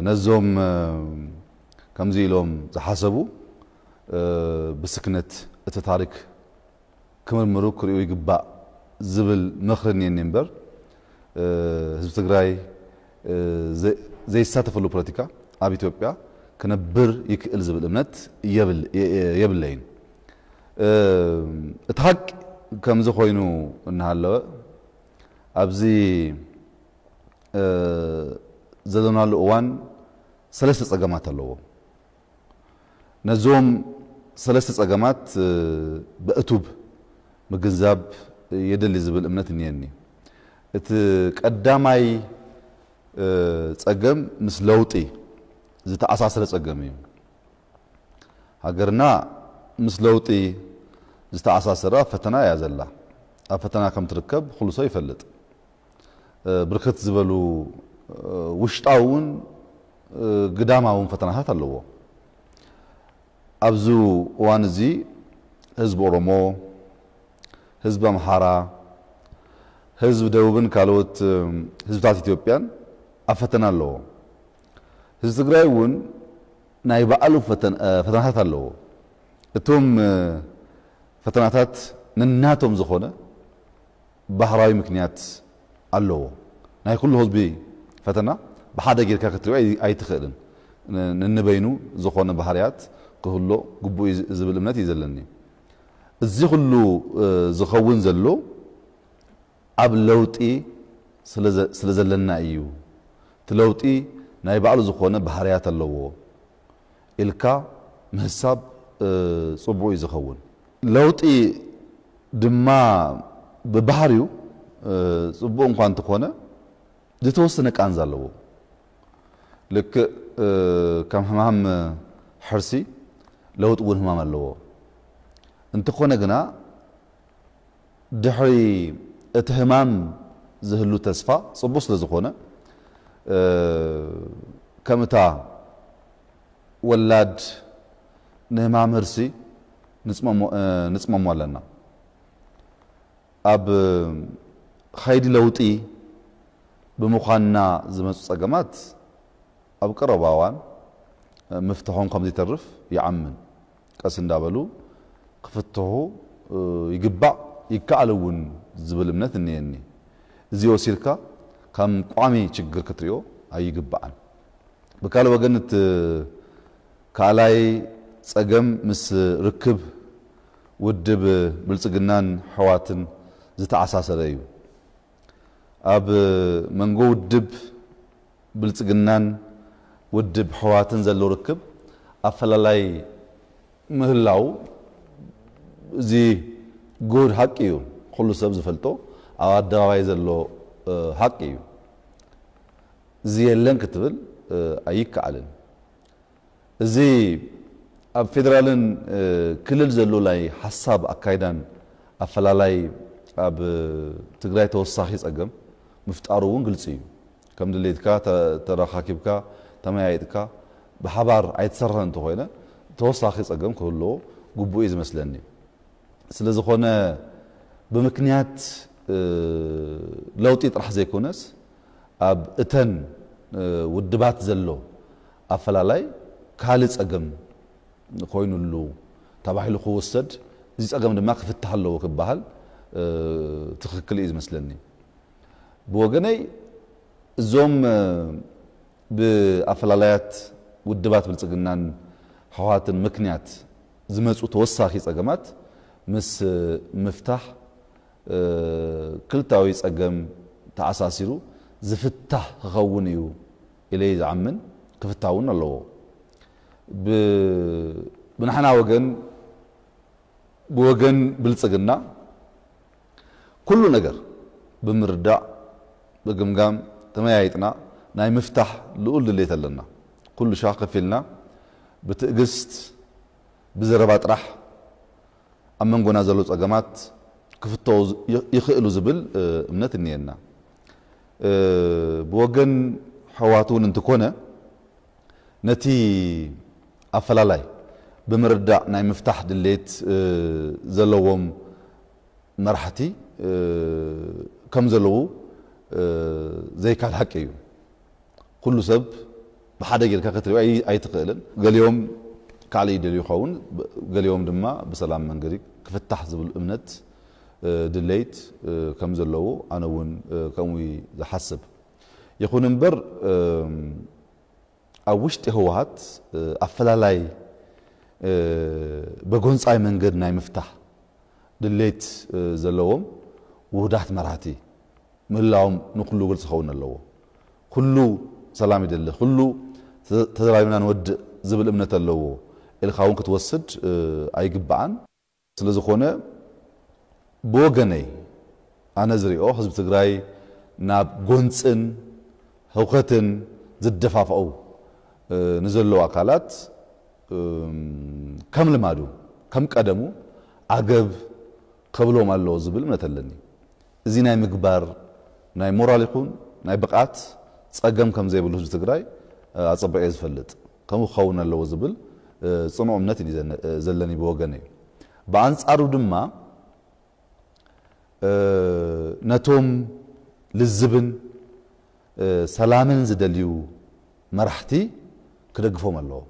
نزوم كمزيلهم زحسبوا بسكنة التاريخ كمل مروك ريو يقبع زبل مخرني النمبر حزب تግራይ زي ساتف له بوليتيكا اب ኢትዮጵያ كنبر يكل زبل امنت يبلين اتحق كمز خوينو انهاله ابزي زدنا الاوان ثلاثه صقمات አለው نزوم ثلاثه صقمات بأتوب مغنزاب يدل زبل امنت نيني ات قداماي صقم مس لوطي زتاساسره صقم هاغرنا مس لوطي زتاساسره فتنا يازلا فتنا كم تركب خلصو يفلط بركت زبلو وشطاون قداماون فتنات አለው ابزو وانزي حزب اورومو حزب امحارا حزب دቡብን ካልወት حزبታት ኢትዮጵያን አፈተና አለው حزب ትግራይውን ናይ በአሉ ፈተናታት አለው እቶም ፈተናታት ንናቶም ዝኾነ ባህራዊ ምክንያት አለው ናይ ኩሉ ህዝቢ ፈተና بحدا ጌርካ ክትሪው ኣይትኽእልን ንንበይኑ ዝኾነ ባህሪያት كله قبو زبل امنت يزلني እዚ ሁሉ ዝኸውን ዘሎ ኣብ ለውጢ ስለዘለና እዩ ትለውጢ ናይ ባዕሉ ዝኾነ ባህሪያት ኣለዎ ኢልካ መህሳብ ጽቡቕ ይዝኸውን ለውጢ ድማ በባህሪው ጽቡቕ እንኳን ተኾነ ዝተወሰነ ቃንዛ ኣለዎ ልክ ከም ህማም ሕርሲ لوط ون همام اللو انت خونا جنا دحري اتهمام زهلو تسفا صبوس لزخونا كمتا ولاد نهمام هرسي نسمع موالنا اب خيدي لوطي بمخانا زمص صقمات اب قرباوان مفتاحون كم يترف يعمن قاس እንዳበሉ ክፍተሁ ይግባዕ ይካለውን ዝብል እምነት እንየኒ እዚዮ ሲልካ ከም ቋሚ ችግር ክትሪዮ አይግባዕን በካለ ወገነት ካላይ ጸገም ምስ ርክብ ውድብ ብልጽግናን ሕዋትን ዝተዓሳሰረ እዩ ኣብ መንጎ ውድብ ብልጽግናን ውድብ ሕዋትን ዘሎ ርክብ አፈላላይ ምህላው እዚ ጎድ ሐቅ እዩ ሁሉ ሰብ ዝፈልጦ አዋዳዋይ ዘሎ ሐቅ እዩ እዚ የለን ክትብል አይከዓልን እዚ ኣብ ፌደራልን ክልል ዘሎ ላይ ሐሳብ አካይዳን አፈላላይ ኣብ ትግራይ ተወሳኺ ጸገም ምፍጣሩን ግልጽ እዩ ከም ድሌትካ ተራኻኪብካ ተማያይጥካ بحبار አይተሰራን ተኾይነ ተወሳኺ ጸገም ከሎ ጉቡእ ይመስለኒ ስለዚህ ኾነ በምክንያት ለውጢ ጥራሕ ዘይኮነስ ኣብ እተን ውድባት ዘሎ አፈላላይ ካል ጸገም ኮይኑሉ ተባሂሉ ክወሰድ እዚ ጸገም ድማ ክፍትሕ ኣለዎ ክባሃል ትክክል ይመስለኒ ብወገነይ እዞም بأفلالايات ودبات بالصقنان حواتن مكنيات زمصو توساخي صقمات مس مفتاح كلتاوي صقم تعساسيرو زفتح غونيو الي زعمن كفتاون الله بنحنا وغن بالصقنا كل ነገር بمردع بقمقام تمايتنا ناي مفتاح لقول اللي تلنا كل شاقف لنا بتقست بزربات راح اما نقول نازلوا صقمات كفتو يخئلوا زبل امنت نينا بوغن حواتون انت كونه نتي افلالاي بمردع ناي مفتاح دليت زلوهم مرحتي كم زلو زي كالحكيو كل سب بحدا غير كتريو اي تقلن قال يوم كالي دليو يخون قال يوم دما بسلام منغري كفتح زبل امنت دليت كم زلو انا ون كموي زحسب يكون انبر اوشت هوات افلالاي بغونصاي منغد ناي مفتاح دليت زلوم وهدات مراتي ملاهم نقلو قلت خون اللو كله سلام يدل كله تدرايمنا نود زبل امنت اللو الخاون كتوسد ايغبعن ስለዝኾነ بوغني انا زريو حزب تግራይ ናብ ጎንጽን ህውኸትን ዝደፋፈው ንዘለው አካላት ከም ልማዱ ከም ቀደሙ አገብ ከብሎም አለው ዝብል መተለኒ እዚ ናይ ምግባር ናይ ሞራል ይኹን ናይ ብቃት ጸገም ከም ዘይብሉ ህዝብ ትግራይ አጸበቀ ዝፈልጥ ከም ኸውን አለው ዝብል ጽኑዕ እምነት ዘለኒ በወገኔ በአንጻሩ ድማ ነቶም ልዝብን ሰላምን ዝደልዩ መራሕቲ ክደግፎም አለው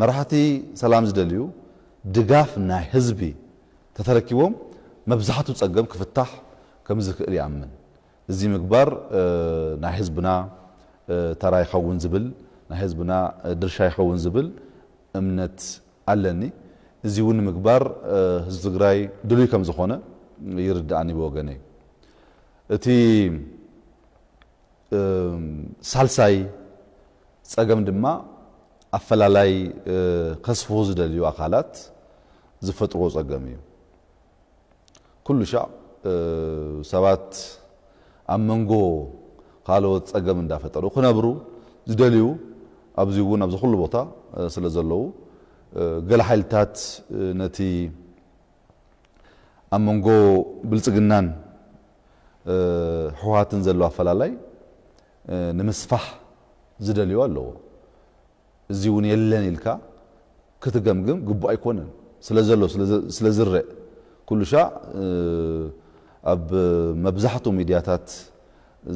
መራሕቲ ሰላም ዝደልዩ ድጋፍ ናይ ህዝቢ ተተረኪቦም መብዛሕቱ ጸገም ክፍታሕ ከም ዝክእል ይአምን እዚ ምግባር ናይ ህዝብና ተራይ ኸውን ዝብል ናይ ህዝብና ድርሻ ይኸውን ዝብል እምነት አለኒ እዚ ውን ምግባር ህዝብ ትግራይ ድልይ ከም ዝኾነ ይርዳእኒ በወገኔ እቲ ሳልሳይ ጸገም ድማ አፈላላይ ከስፎ ዝደልዩ አካላት ዝፈጥሮ ጸገም እዩ ኩሉ ሻዕ ሰባት አመንጎ ካልኦት ጸገም እንዳፈጠሩ ክነብሩ ዝደልዩ ኣብዚ ውን ኣብዚ ኩሉ ቦታ ስለዘለው ገለ ሓይልታት ነቲ አመንጎ ብልጽግናን ህወሓትን ዘሎ አፈላላይ ንምስፋሕ ዝደልዩ አለው እዚ ውን የለን ኢልካ ክትገምግም ግቡ አይኮነን ስለዘሎ ስለዝርእ ኩሉ ሻዕ ኣብ መብዛሕቱ ሚድያታት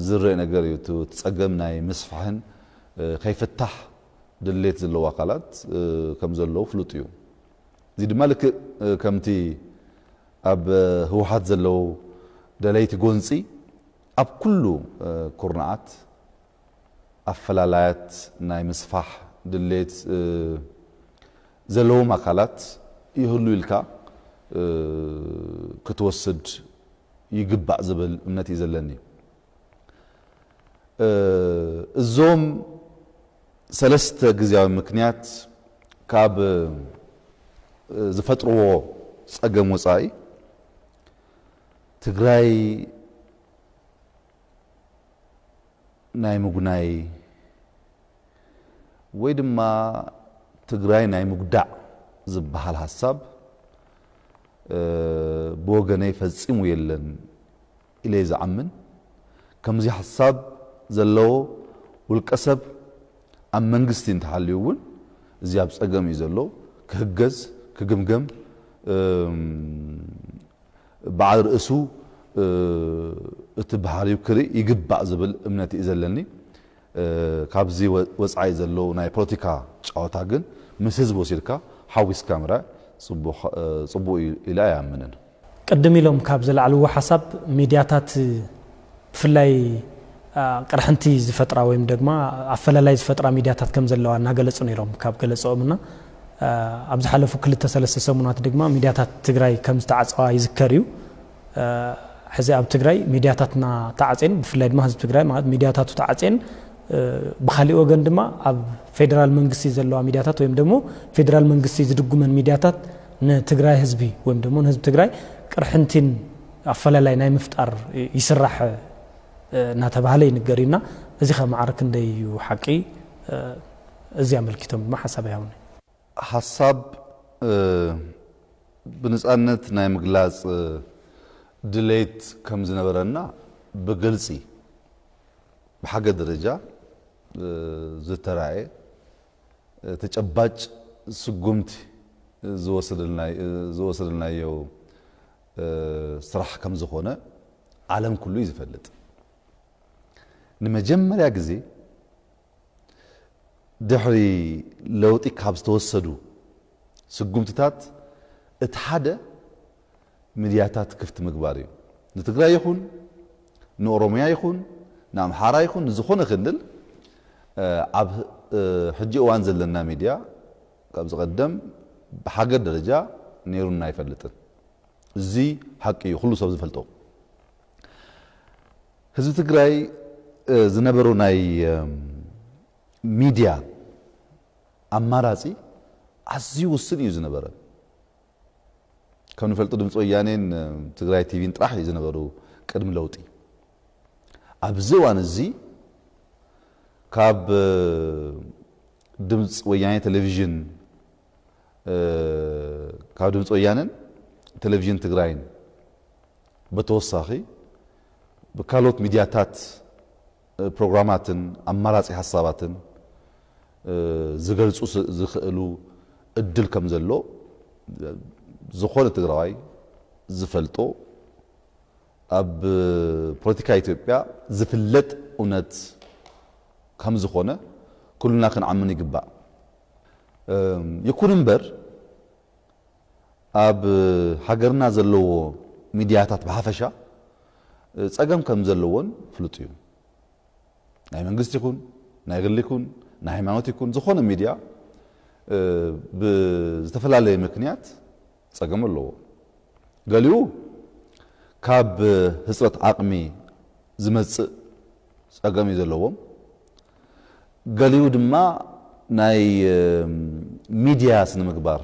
ዝርእ ነገር እዩ ትጸገም ናይ ምስፋሕን ከይፍታሕ ድሌት ዘለዎ አካላት ከም ዘለው ፍሉጥ እዩ እዚ ድማ ልክ ከምቲ ኣብ ህወሓት ዘለው ደለይቲ ጎንጺ ኣብ ኩሉ ኩርናዓት አፈላላያት ናይ ምስፋሕ ድሌት ዘለዎም አካላት ይህሉ ኢልካ ክትወስድ ይግባእ ዝብል እምነት ይዘለኒ እዞም ሰለስተ ግዚያዊ ምክንያት ካብ ዝፈጥርዎ ጸገም ወጻኢ ትግራይ ናይ ምጉናይ ወይ ድማ ትግራይ ናይ ምጉዳዕ ዝበሃል ሐሳብ بوغني فصيمو يلن إلي زعمن كمزي حساب زلو والقسب ام منغستين تحليون زياب صقم يزلو كهجز كغمغم بعد راسو اتبحاريو كري يغبا زبل امنتي يزلني كابزي وصعي زلو ناي بوليتيكا ጫወታ ግን مسز بوسيركا حاويس كاميرا صبو الى يامنن قدم لهم كاب زلعلو حسب ميدياتات فلاي قرحنتي زفطرا ويم دغما افلالاي زفطرا ميدياتات كم زلوا ناغلص نيرهم كاب غلصومنا ابز حلفو كل تسلس سمونات دغما ميدياتات تግራይ كم استعصوا يذكريو حزي اب تግራይ ميدياتاتنا تعصين بفلاي ما حزب تግራይ ማለት ميدياتاتو تعصين بخالي وغن دما اب فيدرال منغسي زلوا ميدياتات ويم دمو فيدرال منغسي زدغمن ميدياتات نتግራይ ህዝቢ ወይም ደሞ ህዝብ ትግራይ ቅርሕንቲን አፈላላይ ናይ ምፍጣር ይስራሕ ናተባህለ ይንገሪና እዚ ከመዓርክ እንደዩ ሐቂ እዚ አመልክቶም ማሐሰብ ያውን ሐሳብ በነጻነት ናይ ምግላጽ ድሌት ከም ዝነበረና በግልጽ በሐገ ደረጃ ዝተራየ ተጨባጭ ስጉምት زوصلنايو صراحه كم زخونه عالم كله يزفلط نمجمريا غزي ድሕሪ ለውጢ ካብ ዝተወሰዱ ስጉምትታት እቲ ሓደ ሚድያታት ክፍቲ ምግባር እዩ ንትግራይ ይኹን ንኦሮሚያ ይኹን ንኣምሓራ ይኹን ዝኾነ ክልል ኣብ ሕጂ እዋን ዘለና ሚድያ ካብ ዝቀደም ብሓገር ደረጃ ነይሩና አይፈልጥን እዚ ሓቂ እዩ ኩሉ ሰብ ዝፈልጦ ህዝቢ ትግራይ ዝነበሩ ናይ ሚድያ ኣማራጺ ኣዝዩ ውስን እዩ ዝነበረ ከም ንፈልጡ ድምፂ ወያኔን ትግራይ ቲቪን ጥራሕ እዩ ዝነበሩ ቅድሚ ለውጢ ኣብዚ እዋን እዚ ካብ ድምፂ ወያኔ ቴሌቪዥን ካብ ድምፂ ወያነን ቴሌቪዥን ትግራይን በተወሳኺ በካሎት ሚድያታት ፕሮግራማትን ኣማራጺ ሓሳባትን ዝገልጹ ዝኽእሉ እድል ከም ዘሎ ዝኾነ ትግራዋይ ዝፈልጦ ኣብ ፖለቲካ ኢትዮጵያ ዝፍለጥ እውነት ከም ዝኾነ ኩልና ክንዓምን ይግባእ ይኩን እምበር ኣብ ሃገርና ዘለዎ ሚድያታት ብሓፈሻ ጸገም ከም ዘለዎን ፍሉጥ እዩ ናይ መንግስቲ ይኹን ናይ ግሊ ይኹን ናይ ሃይማኖት ይኹን ዝኾነ ሚድያ ብዝተፈላለየ ምክንያት ጸገም ኣለዎ ገሊኡ ካብ ህፅረት ዓቕሚ ዝመጽእ ጸገም እዩ ዘለዎም ገሊኡ ድማ ናይ ሚድያ ስነ ምግባር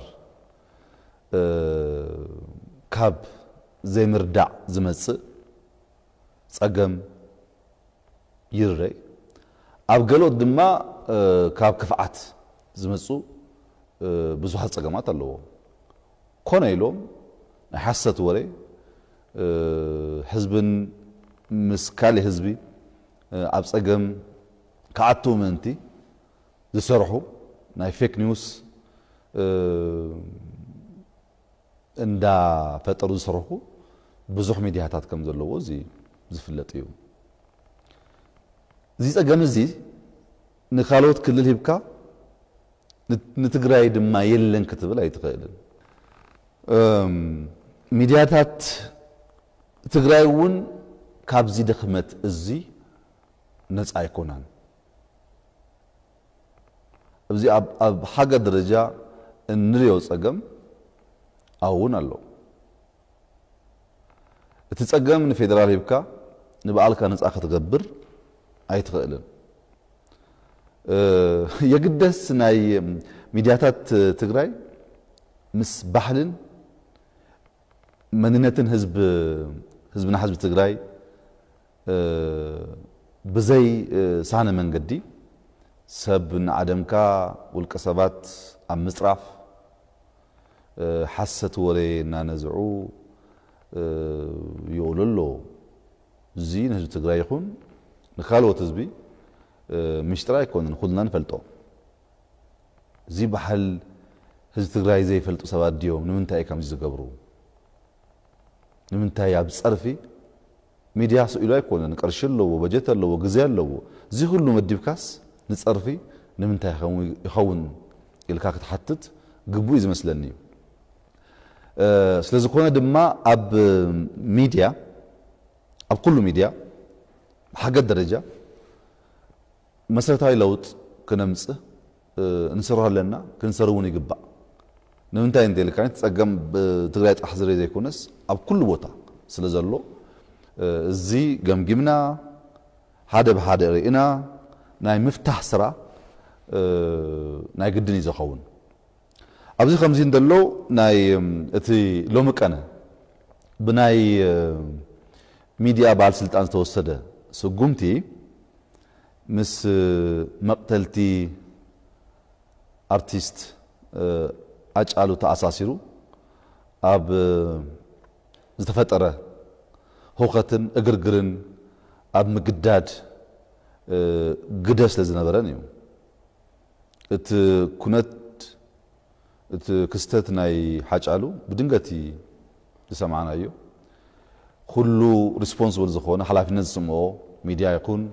ካብ ዘይምርዳዕ ዝመጽእ ጸገም ይርአይ ኣብ ገሎት ድማ ካብ ክፍዓት ዝመጹ ብዙሓት ጸገማት ኣለዎ ኮነ ኢሎም ናይ ሓሰት ወሬ ህዝብን ምስ ካልእ ህዝቢ ኣብ ጸገም ከኣትዉ ምእንቲ ዝሰርሑ ናይ ፌክ ኒውስ እንዳፈጠሩ ዝሰርሑ ብዙሕ ሚድያታት ከም ዘለዎ እዚ ዝፍለጥ እዩ እዚ ጸገም እዚ ንካልኦት ክልል ሂብካ ንትግራይ ድማ የለን ክትብል ኣይትኽእልን ሚድያታት ትግራይ እውን ካብዚ ድኽመት እዚ ነፃ ኣይኮናን ኣብዚ ኣብ ሃገር ደረጃ እንሪኦ ጸገም እውን ኣሎ እቲ ጸገም ንፌደራል ሂብካ ንበዓልካ ነፃ ክትገብር ኣይትኽእልን የግደስ ናይ ሚድያታት ትግራይ ምስ ባህልን መንነትን ህዝብና ህዝቢ ትግራይ ብዘይ ሳነ መንገዲ ሰብ ንዓደምካ ውልቀ ሰባት ኣብ ምጽራፍ ሓሰት ወሬ እናነዝዑ ይውልሎ እዚ ንህዝቢ ትግራይ ይኹን ንካልኦት ህዝቢ ምሽጥራ ኣይኮነን ኩልና ንፈልጦ እዚ ባህል ህዝቢ ትግራይ ዘይፈልጡ ሰባት ድዮም ንምንታይ ከምዚ ዝገብሩ ንምንታይ ኣብ ጸርፊ ሚድያ ስኢሉ ኣይኮነን ቅርሺ ኣለዎ በጀት ኣለዎ ግዜ ኣለዎ እዚ ሁሉ መዲብካስ ንጸርፊ ንምንታይ ይኸውን ኢልካ ክትሓትት ግቡእ ዝመስለኒ ስለዝኾነ ድማ ኣብ ሚድያ ኣብ ኩሉ ሚድያ ብሓገር ደረጃ መሰረታዊ ለውጥ ክነምጽእ እንሰርሖ ኣለና ክንሰርሕ እውን ይግባእ ንምንታይ እንተኢልካ ጸገም ብትግራይ ጥራሕ ዝርአ ዘይኮነስ ኣብ ኩሉ ቦታ ስለ ዘሎ እዚ ገምጊምና ሓደ ብሓደ ርኢና ናይ ምፍታሕ ስራ ናይ ግድን እዩ ዝኸውን ኣብዚ ከምዚ እንደሎ ናይ እቲ ሎሚ ቀነ ብናይ ሚድያ ባለስልጣን ዝተወሰደ ስጉምቲ ምስ መቅተልቲ አርቲስት አጫሉ ተአሳሲሩ ኣብ ዝተፈጠረ ሁከትን እግርግርን ኣብ ምግዳድ ግደ ስለ ዝነበረን እዩ እቲ ኩነት እቲ ክስተት ናይ ሓጫሉ ብድንገት ዝሰማዕናዮ ኩሉ ሪስፖንሲብል ዝኾነ ሓላፊነት ዝስምዖ ሚድያ ይኹን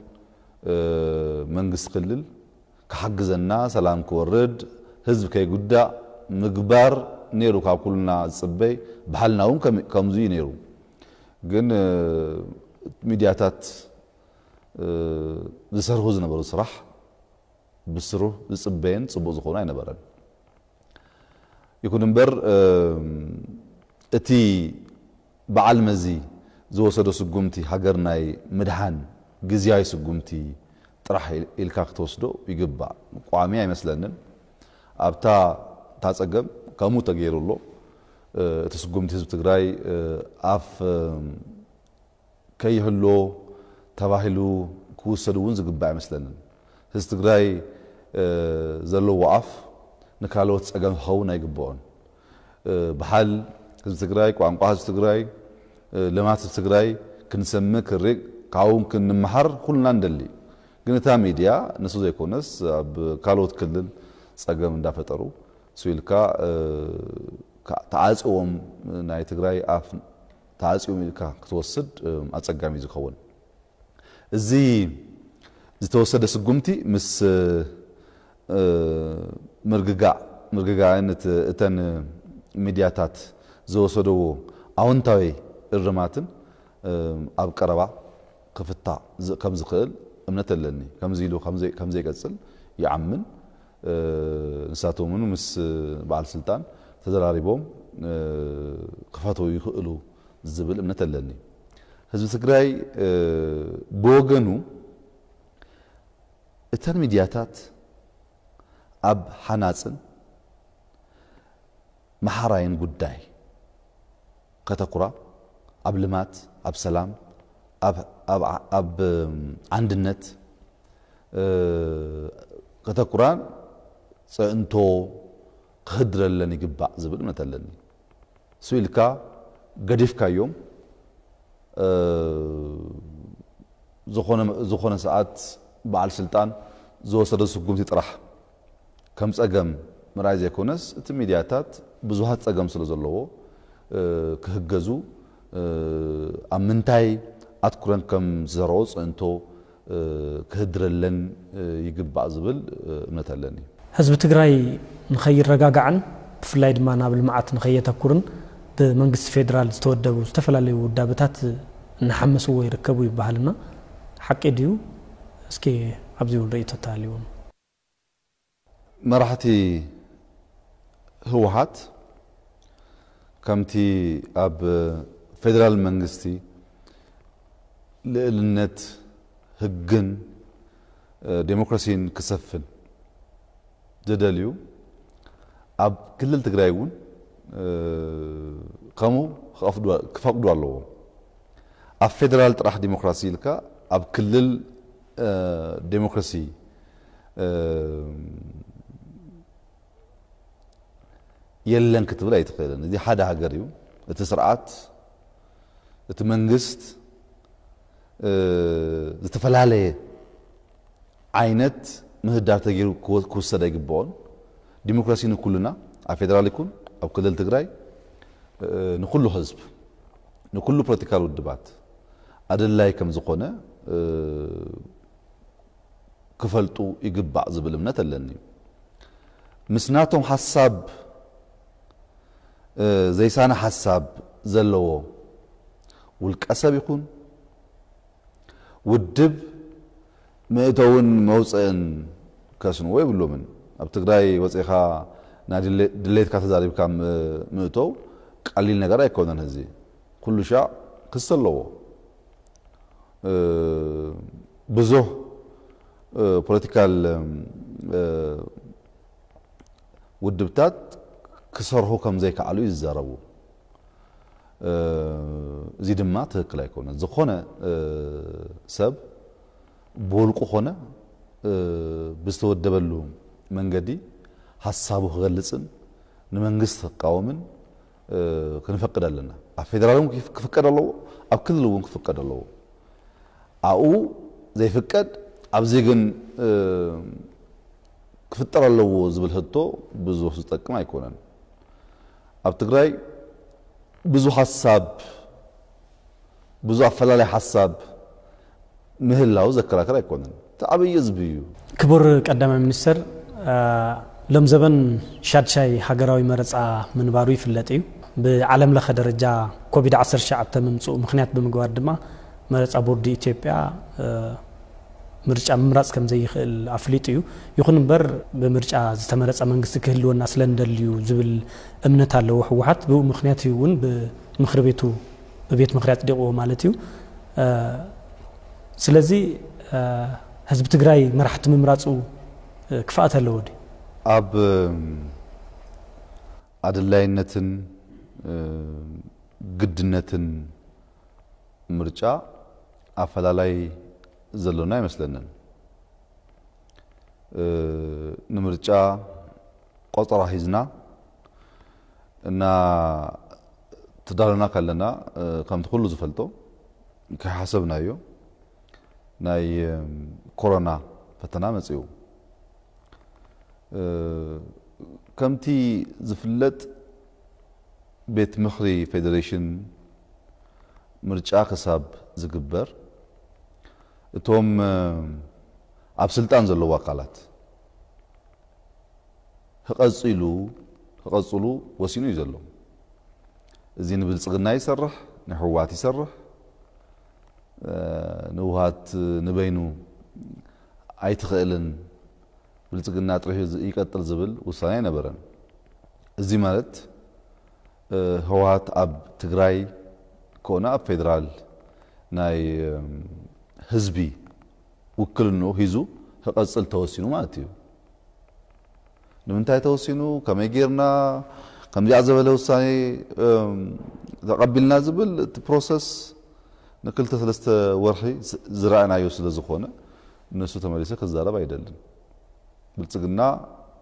መንግስት ክልል كحجزنا سلام كورد حزب كيغدا مغبار نيرو كاكلنا صبي بحالناهم كمزي نيرو ግን ሚዲያታት ዝሰርሑ ዝነበሩ ስራሕ ብስሩ ዝጽበየን ጽቡቕ ዝኾነ አይነበረን ይኩን እምበር እቲ በዓል መዚ ዝወሰዶ ስጉምቲ ሃገር ናይ ምድሃን ግዝያዊ ስጉምቲ ጥራሕ ኢልካ ክትወስዶ ይግባእ ቋሚ አይመስለንን ኣብታ ታጸገም ከምኡ ተገይሩሎ እቲ ስጉምቲ ህዝብ ትግራይ ኣፍ ከይህሎ ተባሂሉ ክውሰዱውን ዝግባእ አይመስለንን ህዝብ ትግራይ ዘለዎ ኣፍ ንካልኦት ጸገም ክኸውን ኣይግብኦን በሓል ህዝብ ትግራይ ቋንቋ ህዝብ ትግራይ ልማት ህዝብ ትግራይ ክንሰምዕ ክርቅ ካውን ክንመሓር ኩልና እንደሊ ግን እታ ሚድያ ንሱ ዘይኮነስ ኣብ ካልኦት ክልል ጸገም እንዳፈጠሩ ስዊልካ ተዓጽዎም ናይ ትግራይ ኣፍ ተዓጽዮም ኢልካ ክትወስድ ኣጸጋሚ ዝኸውን እዚ ዝተወሰደ ስጉምቲ ምስ ምርግጋእነት እተን ሚድያታት ዝወሰደዎ ኣዎንታዊ እርማትን ኣብ ቀረባ ክፍታሕ ከም ዝኽእል እምነት ኣለኒ ከምዚ ይቀጽል ይዓምን ንሳቶምን ምስ በዓል ስልጣን ተዘራሪቦም ክፈተው ይኽእሉ ዝብል እምነት ኣለኒ ህዝብ ትግራይ ብወገኑ እተን ሚድያታት ኣብ ሓናጽን መሓራይን ጉዳይ ከተኩራ ኣብ ልማት ኣብ ሰላም ኣብ አንድነት ከተኩራን ጽንቶ ክህድረለን ይግባእ ዝብል እምነት ኣለኒ ስዊልካ ገዲፍካዮም ዝኾነ ሰዓት በዓል ስልጣን ዝወሰደ ስጉምቲ ጥራሕ ከም ጸገም ምርኣይ ዘይኮነስ እቲ ሚድያታት ብዙሓት ጸገም ስለ ዘለዎ ክህገዙ ኣብ ምንታይ ኣትኩረን ከም ዝሰርዑ ጽንቶ ክህድረለን ይግባእ ዝብል እምነት ኣለኒ ህዝቢ ትግራይ ንኸይረጋጋዕን ብፍላይ ድማ ናብ ልምዓት ንኸየተኩርን ብመንግስቲ ፌደራል ዝተወደቡ ዝተፈላለዩ ውዳበታት እናሓመስዎ ይርከቡ ይባሃልና ሓቂ ድዩ እስኪ ኣብዚ ርእይቶ ተሃልዮም መራሕቲ ህወሓት ከምቲ ኣብ ፌደራል መንግስቲ ልዕልነት ህግን ዴሞክራሲን ክሰፍን ዝደልዩ ኣብ ክልል ትግራይ እውን ከምኡ ክፈቅዱ ኣለዎም ኣብ ፌደራል ጥራሕ ዴሞክራሲ ኢልካ ኣብ ክልል ዴሞክራሲ የለን ክትብል ኣይትኽእልን እዚ ሓደ ሃገር እዩ እቲ ስርዓት እቲ መንግስት ዝተፈላለየ ዓይነት ምህዳር ተገይሩ ክውሰድ ኣይግብኦን ዲሞክራሲ ንኩልና ኣብ ፌደራል ይኩን ኣብ ክልል ትግራይ ንኩሉ ህዝብ ንኩሉ ፖለቲካል ውድባት ኣደላይ ከም ዝኾነ ክፈልጡ ይግባእ ዝብል እምነት ኣለኒ ምስናቶም ሐሳብ ዘይሳነ ሐሳብ ዘለዎ ውልቀሰብ ይኩን ውድብ ምእተውን መውፅእን ከስንዎ ይብሎምን ኣብ ትግራይ ወፂኻ ና ድሌትካ ተዛሪብካ ምእተው ቀሊል ነገር ኣይኮነን ህዚ ኩሉ ሻዕ ክስ ኣለዎ ብዙሕ ፖለቲካል ውድብታት ክሰርሑ ከም ዘይከኣሉ ይዛረቡ እዚ ድማ ትክክል ኣይኮነን ዝኾነ ሰብ ብውልቁ ኾነ ብዝተወደበሉ መንገዲ ሐሳቡ ክገልጽን ንመንግስት ክቃወምን ክንፈቅድ ኣለና ኣብ ፌደራልም ክፍቀድ ኣለዎ ኣብ ክልል እውን ክፍቀድ ኣለዎ ኣብኡ ዘይፍቀድ ኣብዚ ግን ክፍጠር ኣለዎ ዝብል ህቶ ብዙሕ ዝጠቅም ኣይኮነን ኣብ ትግራይ ብዙ ሐሳብ ብዙ ኣፈላላይ ሐሳብ ምህላው ዘከራከር ኣይኮነን عبي يزبيو كبر قدام منستر لم زبن شادشاي حقراوي مرصا منبارو يفلطيو بعالم لخ درجه كوفيد 19 تممصو مخنيات بمغوار دما مرصا بورد ኢትዮጵያ ምርጫ ምራጽ ከም ዘይኽእል አፍሊጥዩ ይኹን በር በምርጫ ዝተመረጸ መንግስት ክህልውና ስለንደልዩ ዝብል እምነት አለው ህወሓት በው ምክንያት ይውን በምክር ቤቱ በቤት ምክንያት ደቆ ማለት እዩ ስለዚህ ህዝብ ትግራይ መራሕቲ ምምራጹ ክፋት አለው ወዲ አብ አድላይነትን ግድነትን ምርጫ አፈላላይ ዘሎና ይመስለናል ንምርጫ ቆጠራ ሂዝና እና ተዳለና ካለና ከምት ሁሉ ዝፈልጦ ከሐሰብናዮ ናይ ኮሮና ፈተና መጽዩ ከምቲ ዝፍለጥ ቤት ምኽሪ ፌዴሬሽን ምርጫ ከሳብ ዝግበር እቶም ኣብ ስልጣን ዘለዎ አካላት ከቀጽሉ ወሲኑ ይዘሎ እዚ ንብልጽግና ይሰርሕ ንህወሓት ይሰርሕ ንውሃት ንበይኑ አይትኽእልን ብልጽግና ጥሪህ ይቀጥል ዝብል ውሳኔ ነበረን እዚ ማለት ህወሓት ኣብ ትግራይ ኮና ኣብ ፌደራል ናይ ህዝቢ ውክልኑ ሂዙ ከቀጽል ተወሲኑ ማለት እዩ ንምንታይ ተወሲኑ ከመይ ጌርና ከምዚ ዓዘበለ ውሳኔ ተቀቢልና ዝብል ፕሮሰስ ንክልተ ሰለስተ ወርሒ ዝራእናዮ ስለ ዝኾነ እነሱ ተመልሰ ከዛረብ አይደለም ብልጽግና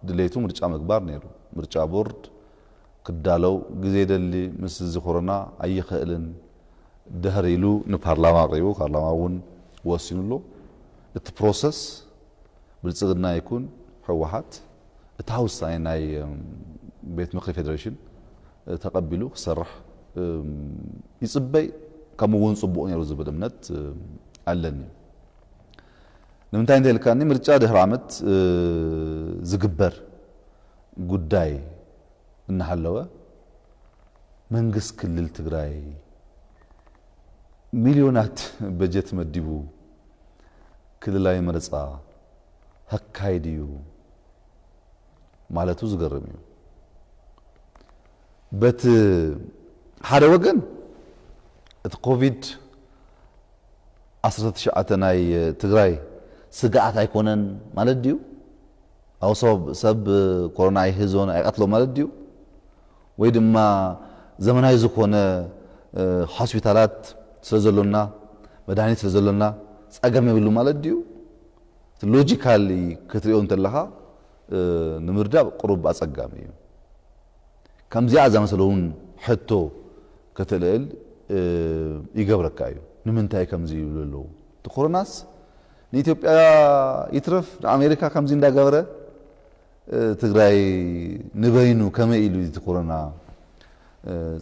ድሌቱ ምርጫ መግባር ነይሩ ምርጫ ቦርድ ክዳለው ግዜ ደሊ ምስ ዝኮረና አይኽእልን ደህሪሉ ንፓርላማ ቀሪቡ ፓርላማውን ወሲኑሎ እቲ ፕሮሰስ ብልጽግና ይኩን ህወሓት እቲ ውሳኔ ናይ ቤት ምኽሪ ፌዴሬሽን ተቀቢሉ ክሰርሕ ይጽበይ ከምውን ጽቡቕ ነይሩ ዝብል እምነት ኣለኒ ንምንታይ እንተልካኒ ምርጫ ድህረ ዓመት ዝግበር ጉዳይ እናሐለወ መንግስት ክልል ትግራይ ሚሊዮናት በጀት መዲቡ ክልላዊ መረጻ አካይዲዩ ማለቱ ዝገርም እዩ በት ሓደ ወገን እቲ ኮቪድ 19 ናይ ትግራይ ስጋዓት አይኮነን ማለት ዲዩ አው ሰብ ኮሮና አይህዞን አይቀጥሎ ማለት ዲዩ ወይ ድማ ዘመናዊ ዝኾነ ሆስፒታላት ስለዘሎና መድኃኒት ስለዘሎና ጸገም ይብሉ ማለት ዲዩ ሎጂካሊ ክትሪኦ እንተለኻ ንምርዳብ ቁሩብ አጸጋሚ እዩ ከምዚ አዛመሰለውን ሕቶ ከተልእል ይገብረካ እዩ ንምንታይ ከምዚ ይብሉ ተኮሮናስ ንኢትዮጵያ ይትረፍ ንአሜሪካ ከምዚ እንዳገበረ ትግራይ ንበይኑ ከመይ ኢሉ ተኮሮና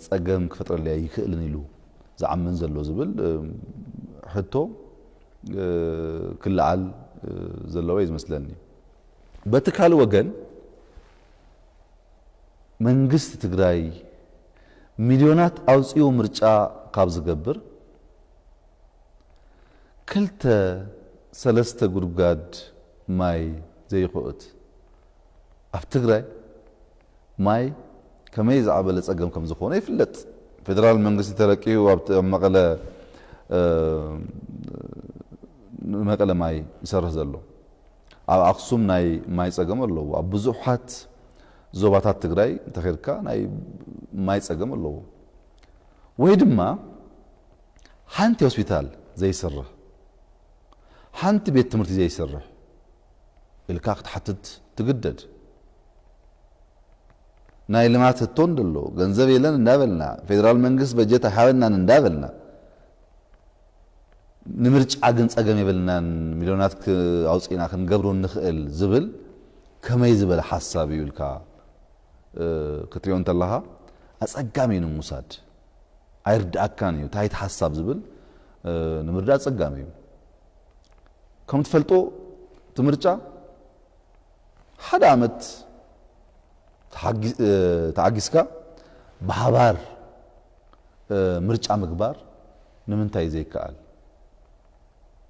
ጸገም ክፈጥረልያ ይክእልን ኢሉ ዝዓመን ዘሎ ዝብል ሕቶ ክልዓል ዘለዎ ይመስለኒ በትካል ወገን መንግስት ትግራይ ሚሊዮናት አውጽዩ ምርጫ ካብ ዝገብር ክልተ ሰለስተ ጉድጓድ ማይ ዘይخؤት ኣብ ትግራይ ማይ ከመይ ዝዓበለ ጸገም ከም ዝኾነ ይፍለጥ ፌደራል መንግስት ተረቂዩ ኣብ መቀለ ማይ ይሰርሕ ዘሎ ኣብ አክሱም ናይ ማይ ጸገም ኣለዎ ኣብ ብዙሓት ዞባታት ትግራይ ተኸድካ ናይ ማይ ጸገም ኣለዎ ወይ ድማ ሓንቲ ሆስፒታል ዘይሰርሕ ሓንቲ ቤት ትምህርቲ ዘይሰርሕ ኢልካ ክትሓትት ትግደድ ናይ ልማት ህቶን ደሎ ገንዘብ የለን እንዳበልና ፌደራል መንግስት በጀት አይሃበናን እንዳበልና ንምርጫ ግን ጸገም ይብልናን ሚሊዮናት አውጽና ክንገብሮ ንኽእል ዝብል ከመይ ዝበለ ሐሳብ ይልካ ክትሪዮን ተላሃ አጸጋሚ ነው ሙሳድ አይርዳአካን እዩ ታይት ሐሳብ ዝብል ንምርዳ አጸጋሚ እዩ ከም ትፈልጦ تمرجع حدا عمت تعجزك بحبار مرجع مقبار نمنتاي زي كقال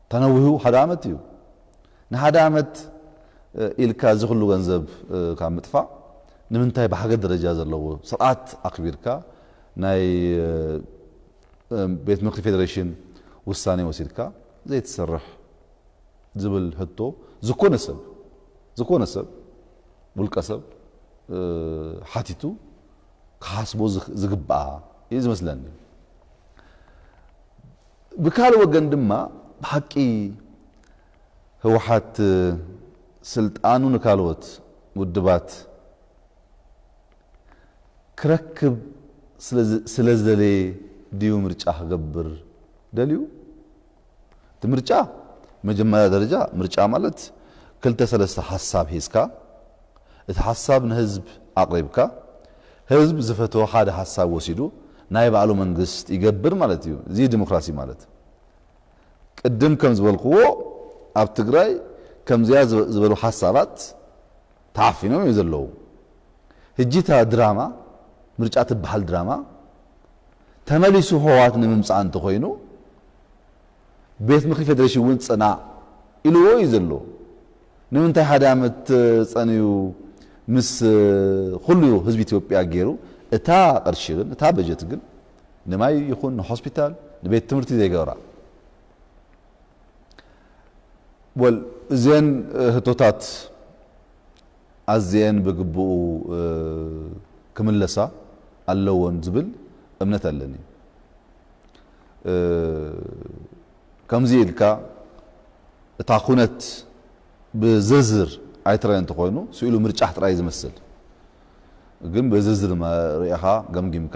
تنوهو حدا عمت يو نحدا عمت إلكا زخلو غنزب كان مدفع نمنتاي بحاجة درجة زلو سرعات أكبركا ناي بيت مقري فيدريشن وساني وسيركا زي تسرح زبل هتو زكون سب والكسب حاتيتو كحسبو زغبا يز مسلني بكال وجن دما بحقي هوحات سلطانو نكالوت ودبات كركب سلازلي ديو مرجع غبر دليو تمرجع مجمع درجة مرجع مالت كلتا سلسة حساب هيسكا الحساب نهزب أقربك هزب زفتو حاد حساب وسيدو نايب على منقست يقبر مالتيو زي ديمقراسي مالت قدم كم زبل قوة أب تقراي كم زياد زبلو حسابات تعفينو يزلو هجيتها دراما مرجعت بحال دراما تمليسو هوات نممصان تخوينو بيت مخي فدريشن ون صنع إلو يزلو نمنتاي حدا عمت صنيو مس كله حزب ኢትዮጵያ ገይሩ እታ ቅርሽግን እታ በጀት ግን ንማይ ይኹን ሆስፒታል ንቤት ትምህርቲ ዘይገራ ወል ዘን ህቶታት አዘን በግቡ ክምለሳ አለውን ዝብል እምነት አለኒ ከምዚልካ እታ ኩነት بزرزر አይትራን ተቆይኑ ሲሉ ምርጫ ጥራይ ዝመስል ግን በዝርዝር ማሪያኻ ገምግምካ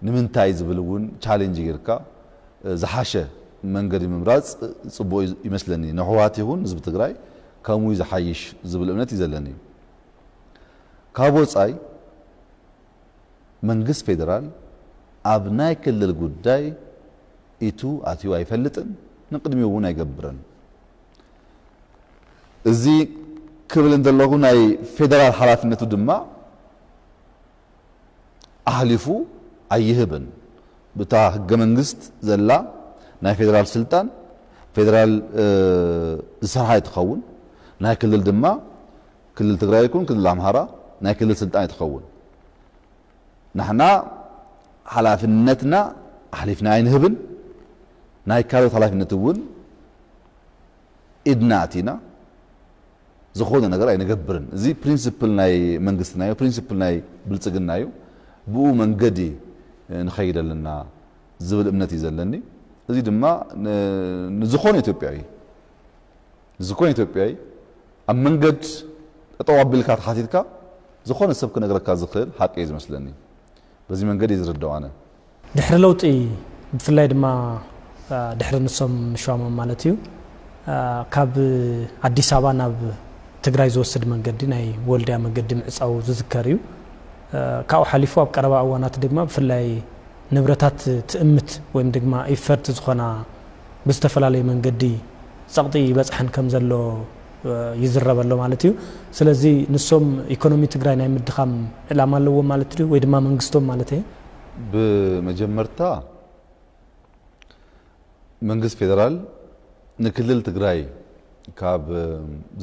ንምንታይ ዝብልውን ቻሌንጅ ጌርካ ዝሓሸ መንገዲ ምምራጽ ጽቦ ይመስለኒ ነህዋት ይሁን ህዝብ ትግራይ ከሙ ይዝሓይሽ ዝብል እምነት ይዘለኒ ካቦጻይ መንግስት ፌደራል አብናይ ክልል ጉዳይ ኢቱ አትዩ አይፈልጥን ንቅድሚውን አይገብረን እዚ ክብል እንደለሁ ናይ ፌደራል ሐላፊነቱ ድማ አህሊፉ አይህብን በታ ህገ መንግስት ዘላ ናይ ፌደራል ስልጣን ፌደራል ዝሰርሓ ይተኸውን ናይ ክልል ድማ ክልል ትግራይ ይኩን ክልል አምሃራ ናይ ክልል ስልጣን ይተኸውን ንሕና ሐላፊነትና አህሊፍና አይንህብን ናይ ካልኦት ሐላፊነቱውን ኢድናቲና ዝኾነ ነገር አይነገብርን እዚ ፕሪንሲፕል ናይ መንግስትናዮ ፕሪንሲፕል ናይ ብልጽግናዮ ብኡ መንገዲ ንኸይደልና ዝብል እምነት ይዘለኒ እዚ ድማ ንዝኾነ ኢትዮጵያዊ ኣብ መንገድ ተጠዋብልካ ተሓቲትካ ዝኾነ ሰብ ክነግረካ ዝኽእል ሓቂ ዝመስለኒ በዚ መንገዲ ይዝርዳው ኣነ ድሕሪ ለውጢ ብፍላይ ድማ ድሕሪ ንሶም ምሽዋማ ማለት እዩ ካብ አዲስ አበባ ናብ ትግራይ ዝወስድ መንገዲ ናይ ወልድያ መንገዲ ምዕጻው ዝዝከር እዩ ካው ሓሊፉ ኣብ ቀረባ እዋናት ድማ ብፍላይ ንብረታት ትእምት ወይም ድማ ኢፈርት ዝኾና ብዝተፈላለየ መንገዲ ጸቕጢ ይበጽሐን ከም ዘሎ ይዝረበሎ ማለት እዩ ስለዚ ንሶም ኢኮኖሚ ትግራይ ናይ ምድኻም ዕላማ ኣለዎ ማለት እዩ ወይ ድማ መንግስቶም ማለት እዩ በመጀመርታ መንግስት ፌደራል ንክልል ትግራይ ካብ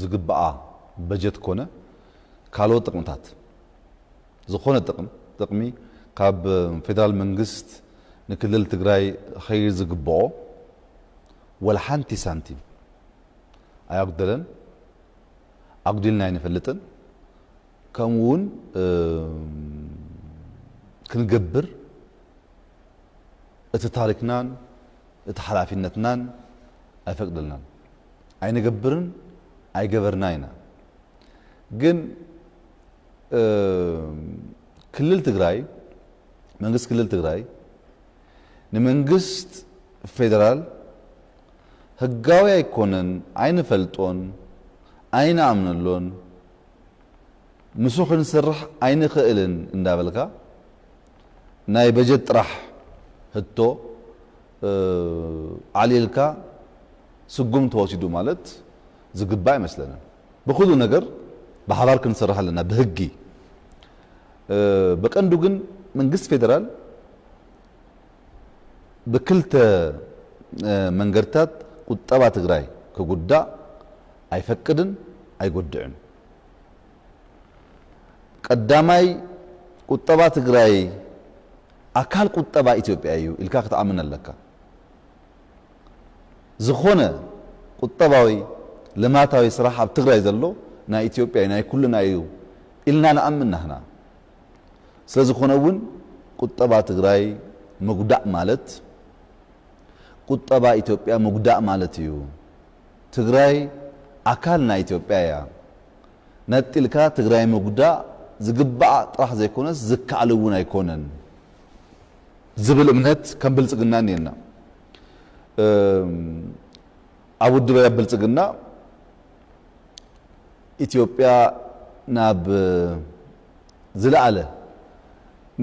ዝግባአ በጀት ኮነ ካልኦ ጥቅምታት ዝኾነ ጥቅሚ ካብ ፌደራል መንግስት ንክልል ትግራይ ኸይር ዝግባኦ ወላ ሓንቲ ሳንቲም አያጉደለን አጉድልና አይነፈልጥን ከምውን ክንገብር እቲ ታሪክናን እቲ ሐላፊነትናን አይፈቅድልናን አይነገብርን አይገበርናይና ግን ክልል ትግራይ መንግስት ክልል ትግራይ ንመንግስት ፌደራል ህጋዊ አይኮነን አይነፈልጦን አይናምነሎን مسوخن سرح عين خيلن اندابلكا ناي بجت طرح هتو عليلكا سقم توسيدو مالت ዝግባእ ይመስለና በኩሉ ነገር በሐባር ክንሰራሃለና በህጊ በቀንዱ ግን መንግስት ፌደራል በክልተ መንገርታት ቁጠባ ትግራይ ከጉዳ አይፈቅድን አይጎድዕን ቀዳማይ ቁጠባ ትግራይ አካል ቁጠባ ኢትዮጵያ እዩ ኢልካ ከተአምን አለካ ዝኾነ ቁጠባዊ ልማታዊ ስራሕ ኣብ ትግራይ ዘሎ ናይ ኢትዮጵያ ናይ ኩልና እዩ ኢልና ንኣምን ናህና ስለዝኾነውን ቁጠባ ትግራይ መጉዳእ ማለት ቁጠባ ኢትዮጵያ መጉዳእ ማለት እዩ ትግራይ አካል ናይ ኢትዮጵያ ያ ነጥልካ ትግራይ መጉዳእ ዝግባእ ጥራሕ ዘይኮነስ ዝካኣልውን ኣይኮነን ዝብል እምነት ከም ብልጽግና ነና አቡ ድበያ ብልጽግና ኢትዮጵያ ናብ ዝለዓለ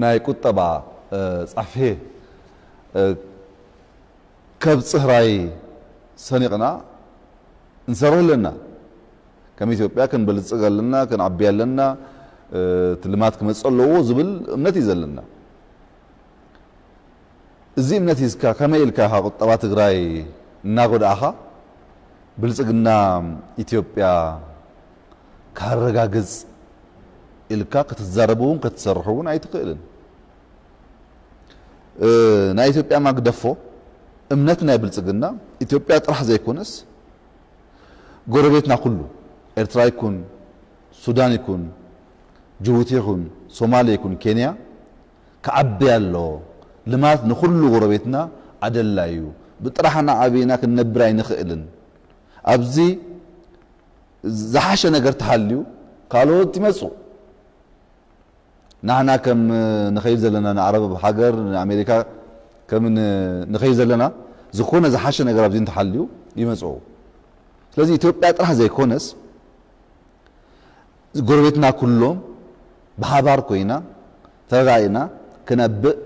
ናይ ቁጠባ ጻፌ ከብ ጽህራይ ሰኒቅና እንሰርህለና ከም ኢትዮጵያ ክንበልጽገለና ክንዓብያለና ትልማት ከመጸለዎ ዝብል እምነት ይዘለና እዚ እምነት ይዝካ ከመይልካ ቁጠባ ትግራይ እናጎዳኻ ብልጽግና ኢትዮጵያ ካረጋግጽ ኢልካ ከተዛረቡን ከተሰርሑን አይትክእልን ናይ ኢትዮጵያ ማግደፎ እምነት ናይ ብልጽግና ኢትዮጵያ ጥራሕ ዘይኮነስ ጎረቤትና ኩሉ ኤርትራ ይኩን ሱዳን ይኩን ጅቡቲ ይኩን ሶማሊያ ይኩን ኬንያ ከዓብያሎ ልማት ንኩሉ ጎረቤትና አደላዩ ብጥራሕና ዓቢና ክንነብር ኣይንኽእልን ኣብዚ ዝሓሸ ነገር ተሃልዩ ካልኦት ይመጹ ናህና ከም ንኸይድ ዘለና ንዓረብ ሃገር ንኣሜሪካ ከም ንኸይድ ዘለና ዝኾነ ዝሓሸ ነገር ኣብዚ እንተሃልዩ ይመጹ ስለዚ ኢትዮጵያ ጥራሕ ዘይኮነስ ጎረቤትና ኩሎም በሓባር ኮይና ተረጋኢና ክነብእ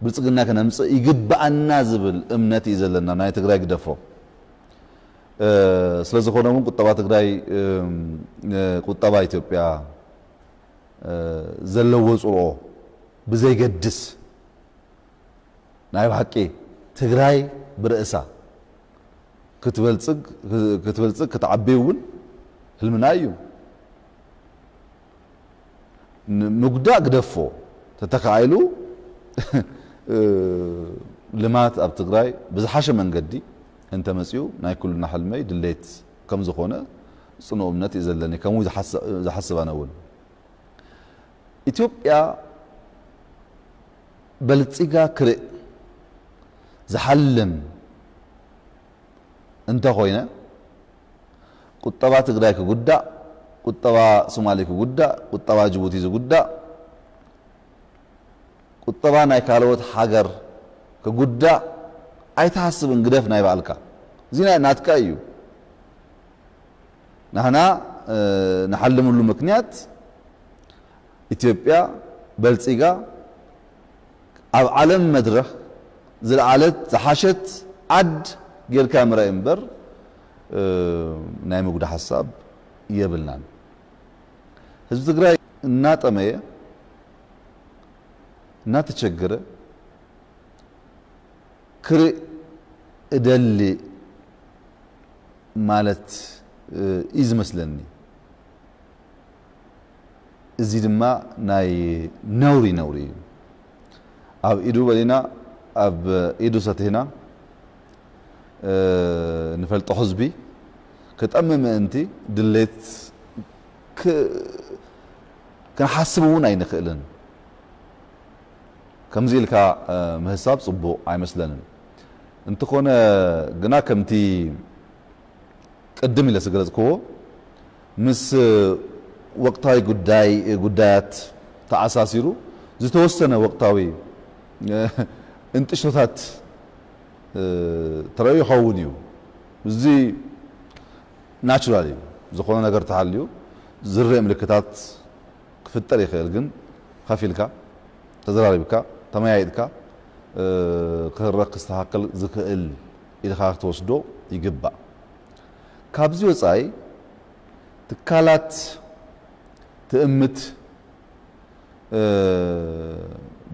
ብልጽግና ከነምጽእ ይግባአና ዝብል እምነት እዩ ዘለና ናይ ትግራይ ግደፎ ስለዝኾነውን ቁጠባ ትግራይ ቁጠባ ኢትዮጵያ ዘለዎ ጽልኦ ብዘይገድስ ናይ ባሕቂ ትግራይ ብርእሳ ክትበልጽግ ክትዓቢውን ህልምና እዩ ምግዳእ ግደፎ ተተካኢሉ ልማት ኣብ ትግራይ ብዝሓሸ መንገዲ እንተ መጽኡ ናይ ኩልና ሕልመይ ድሌት ከም ዝኾነ ጽኑዕ እምነት እዩ ዘለኒ ከምኡ ዝሓስብ ኣነ እውን ኢትዮጵያ በልጽጋ ክርኢ ዝሓልም እንተ ኮይነ ቁጠባ ትግራይ ክጉዳእ ቁጠባ ሶማሌ ክጉዳእ ቁጠባ ጅቡቲ ዝጉዳእ ቁጠባ ናይ ካልኦት ሃገር ክጉዳእ ኣይተሓስብን ግደፍ ናይ ባዕልካ እዚ ናትካ እዩ ናህና ንሓልምሉ ምክንያት ኢትዮጵያ በልጽጋ ኣብ ዓለም መድረኽ ዝለዓለት ዝሓሸት ዓድ ጌርካ ምርኣይ እምበር ናይ ምጉዳእ ሓሳብ የብልናን ህዝቢ ትግራይ እናጠመየ እናተቸገረ ክርኢ እደሊ ማለት እዩ ዝመስለኒ እዚ ድማ ናይ ነውሪ እዩ ኣብ ኢዱ በሊና ኣብ ኢዱ ሰቲና ንፈልጦ ህዝቢ ከጠምም እንቲ ድሌት ክንሓስብ እውን ኣይንኽእልን ከምዚ ኢልካ ምህሳብ ጽቡቕ ኣይመስለንን እንትኾነ ግና ከምቲ ቅድም ኢለ ዝገለጽክዎ ምስ ወቅታዊ ጉዳያት ተኣሳሲሩ ዝተወሰነ ወቅታዊ እንጥሽቶታት ተረዩ ይኸውን እዩ እዚ ናቹራል እዩ ዝኾነ ነገር ተሃልዩ ዝርአ ምልክታት ክፍጠር ይኽእል ግን ከፊልካ ተዘራሪብካ ተመያይጥካ ክህረኽ ክስተካከል ዝክእል ኢልካ ክትወስዶ ይግባእ ካብዚ ወፃይ ትካላት ትእምት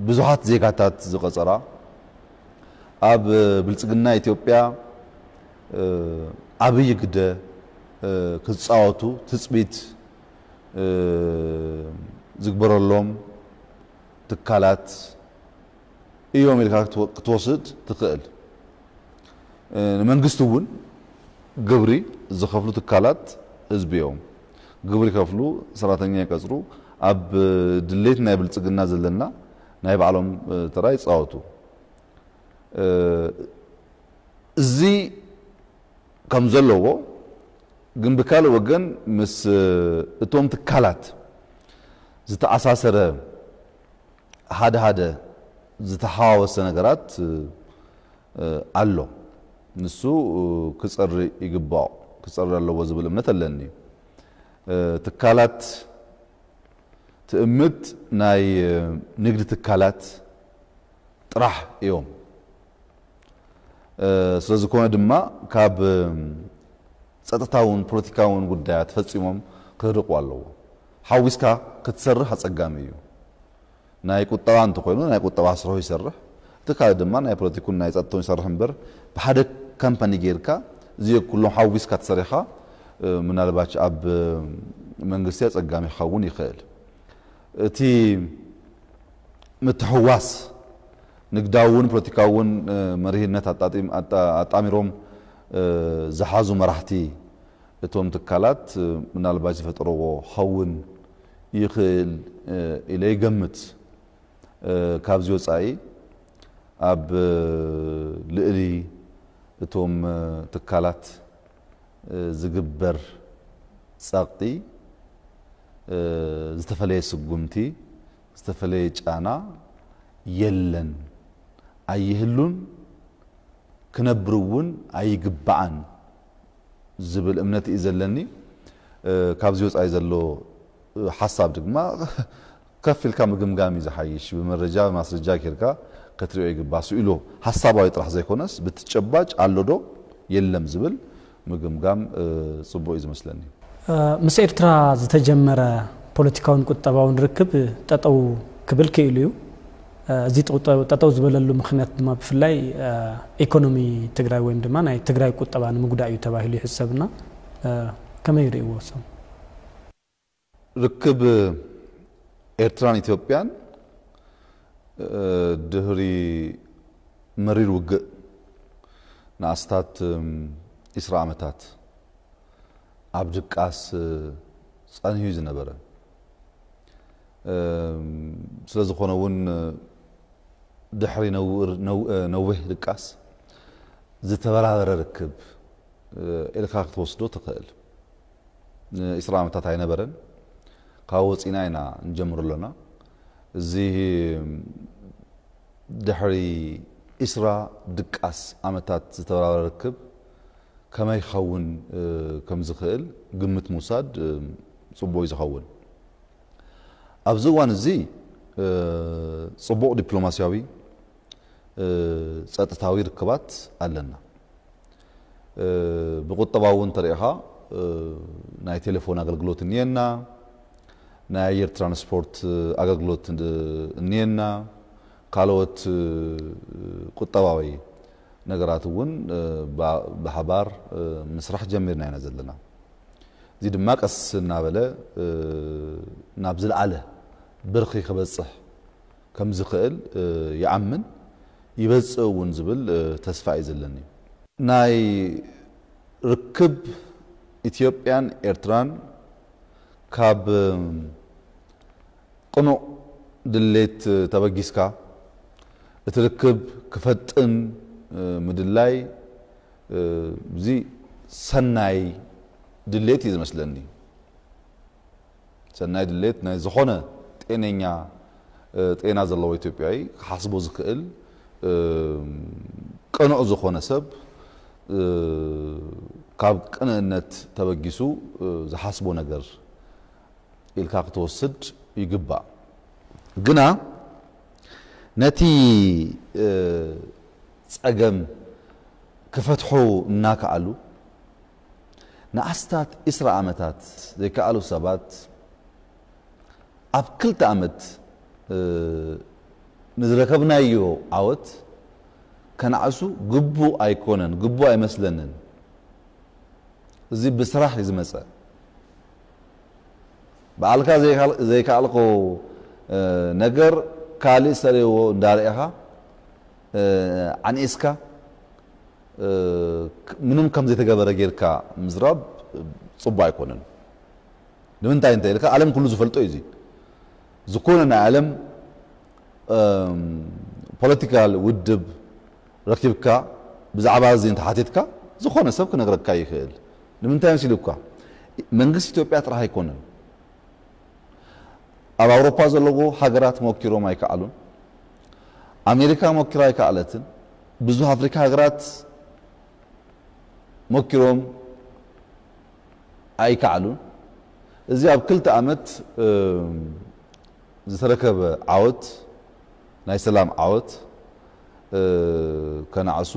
ብዙሓት ዜጋታት ዝቀፀራ ኣብ ብልጽግና ኢትዮጵያ ዓብይ ግደ ክጻወቱ ትጽቢት ዝግበረሎም ትካላት እዮም ኢልካ ክትወስድ ትኽእል ንመንግስቲ እውን ግብሪ ዝኸፍሉ ትካላት ህዝቢ እዮም ግብሪ ከፍሉ ሰራተኛ ይቀፅሩ ኣብ ድሌት ናይ ብልጽግና ዘለና ናይ ባዕሎም ተራይ ይጻወቱ እዚ ከም ዘለዎ ግን ብካልእ ወገን ምስ እቶም ትካላት ዝተኣሳሰረ ሓደ ዝተሓዋወሰ ነገራት ኣሎ ንሱ ክጸሪ ይግባኦ ክጸሪ ኣለዎ ዝብል እምነት ኣለኒ ትካላት ትእምት ናይ ንግዲ ትካላት ጥራሕ እዮም ስለዝኾነ ድማ ካብ ጸጥታውን ፖለቲካውን ጉዳያት ፈጺሞም ክርቁ ኣለዎ ሓዊስካ ክትሰርሕ አጸጋሚ እዩ ናይ ቁጠባ እንተኮይኑ ናይ ቁጠባ ስራሕ ይሰርሕ ትካል ድማ ናይ ፖለቲኩን ናይ ጸጥታውን ይሰርሕ እምበር ብሓደ ካምፓኒ ጌርካ እዚ ኩሎም ሓዊስካ ተሰሪኻ ምናልባች ኣብ መንግስቲ አጸጋሚ ይኸውን ይኽእል እቲ ምትሕዋስ ንግዳውን ፖለቲካውን መሪህነት አጣሚሮም ዝሓዙ መራሕቲ እቶም ትካላት ምናልባች ዝፈጠረዎ ኸውን ይኽእል ኢለ ይገምት ካብዚ ወፃኢ ኣብ ልዕሊ እቶም ትካላት ዝግበር ጸቕጢ ዝተፈለየ ስጉምቲ ዝተፈለየ ጫና የለን ኣይህሉን ክነብሩውን ኣይግባአን ዝብል እምነት እዩ ዘለኒ ካብዚ ወፃኢ ዘሎ ሓሳብ ድማ ከፍ ኢልካ ምግምጋም እዩ ዝሓይሽ ብመረጃ ማስረጃ ጌርካ ክትሪኦ ይግባእ ኢሉ ሓሳባዊ ጥራሕ ዘይኮነስ ብትጨባጭ ኣሎዶ የለም ዝብል ምግምጋም ጽቡቕ እዩ ዝመስለኒ ምስ ኤርትራ ዝተጀመረ ፖለቲካውን ቁጠባውን ርክብ ጠጠው ክብል ክኢሉ እዩ እዚ ጠጠው ዝበለሉ ምክንያት ድማ ብፍላይ ኢኮኖሚ ትግራይ ወይም ድማ ናይ ትግራይ ቁጠባ ንምጉዳእ እዩ ተባሂሉ ይሕሰብና ከመይ ይርእይዎ ሰም ርክብ ኤርትራን ኢትዮጵያን ድህሪ መሪር ውግእ ንኣስታት 20 ዓመታት ኣብ ድቃስ ጸኒሑ ዝነበረ ስለዝኾነ እውን ድሕሪ ነዊሕ ድቃስ ዝተበራበረ ርክብ ኢልካ ክትወስዶ ትኽእል 20 ዓመታት ኣይነበረን ካብ ወፂና ኢና እንጀምሮ ኣለና እዚ ድሕሪ 20 ድቃስ ዓመታት ዝተበራበረ ርክብ ከመይ ይኸውን ከም ዝኽእል ግምት ምውሳድ ጽቡቕ እዩ ዝኸውን ኣብዚ እዋን እዚ ጽቡቕ ዲፕሎማስያዊ ጸጥታዊ ርክባት ኣለና ብቁጠባውን ተሪኢኻ ናይ ቴሌፎን ኣገልግሎት እኒየና ናይ ኣየር ትራንስፖርት ኣገልግሎት እኒየና ካልኦት ቁጠባዊ ነገራት እውን ብሓባር ምስራሕ ጀሚርና ኢና ዘለና እዚ ድማ ቀስ እናበለ ናብ ዝለዓለ ብርኺ ክበጽሕ ከም ዝኽእል ይዓምን ይበጽሕ እውን ዝብል ተስፋ እዩ ዘለኒ ናይ ርክብ ኢትዮጵያን ኤርትራን ካብ ቅኑዕ ድሌት ተበጊስካ እቲ ርክብ ክፈጥን ምድላይ እዚ ሰናይ ድሌት እዩ ዝመስለኒ ሰናይ ድሌት ናይ ዝኾነ ጤነኛ ጤና ዘለዎ ኢትዮጵያዊ ክሓስቦ ዝኽእል ቅኑዕ ዝኾነ ሰብ ካብ ቅንዕነት ተበጊሱ ዝሓስቦ ነገር ኢልካ ክትወስድ ይግባእ ግና ነቲ ጸገም ክፈትሑ እናከኣሉ ንኣስታት 20 ዓመታት ዘይከኣሉ ሰባት ኣብ 2 ዓመት ንዝረከብናዮ ዓወት ከነዓሱ ግቡእ ኣይኮነን ግቡእ ኣይመስለንን እዚ ብስራሕ ዝመፀ በዓልካ ዘይከኣልኮ ነገር ካልእ ሰሪዎ እንዳርኢኻ ዓንኢስካ ምንም ከም ዘይተገበረ ጌርካ ምዝራብ ጽቡቕ ኣይኮነን ንምንታይ እንታይ ኢልካ ዓለም ኩሉ ዝፈልጦ እዩ ዝኾነ ናይ ዓለም ፖለቲካል ውድብ ረኪብካ ብዛዕባ እዚ እንተሓቲትካ ዝኾነ ሰብ ክነግረካ ይኽእል ንምንታይ መሲሉካ መንግስቲ ኢትዮጵያ ጥራሕ ኣይኮነን ኣብ ኣውሮፓ ዘለዉ ሃገራት መወኪሮም ኣይከኣሉን ኣሜሪካ መወኪራ ኣይከኣለትን ብዙ ኣፍሪካ ሃገራት መወኪሮም ኣይከኣሉን እዚ ኣብ 2 ዓመት ዝተረከበ ዓወት ናይ ሰላም ዓወት ከነዓሱ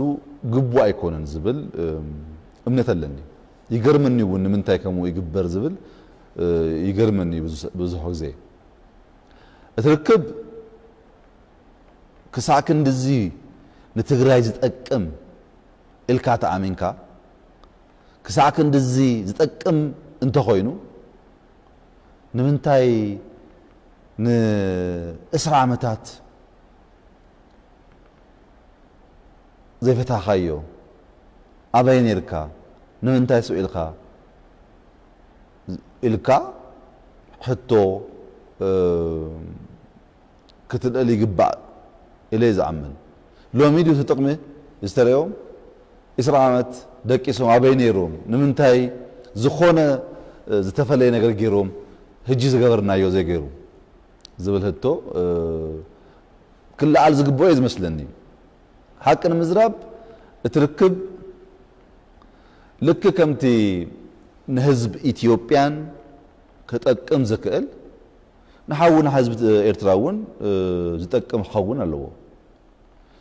ግቡእ ኣይኮነን ዝብል እምነት ኣለኒ ይገርመኒ እውን ንምንታይ ከምኡ ይግበር ዝብል ይገርመኒ ብዙሕ ግዜ እቲ ርክብ ክሳዕ ክንድዚ ንትግራይ ዝጠቅም ኢልካ ተኣሚንካ ክሳዕ ክንድዚ ዝጠቅም እንተኾይኑ ንምንታይ ን20 ዓመታት ዘይፈታኻዮ ኣበይ ነርካ ንምንታይ ስኢልካ ኢልካ ሕቶ ክትልእል ይግባእ ኢለ ዝኣምን ሎሚ ድዩ ጥቕሚ ዝተረዮም 20 ዓመት ደቂሶም ኣበይ ነይሮም ንምንታይ ዝኾነ ዝተፈለየ ነገር ገይሮም ሕጂ ዝገበርናዮ ዘይገይሩ ዝብል ሕቶ ክለዓል ዝግብኦ እዩ ዝመስለኒ ሓቂ ንምዝራብ እትርክብ ልክ ከምቲ ንህዝቢ ኢትዮጵያን ክጠቅም ዝክእል ንሓውና ህዝቢ ኤርትራ እውን ዝጠቅም ክኸውን ኣለዎ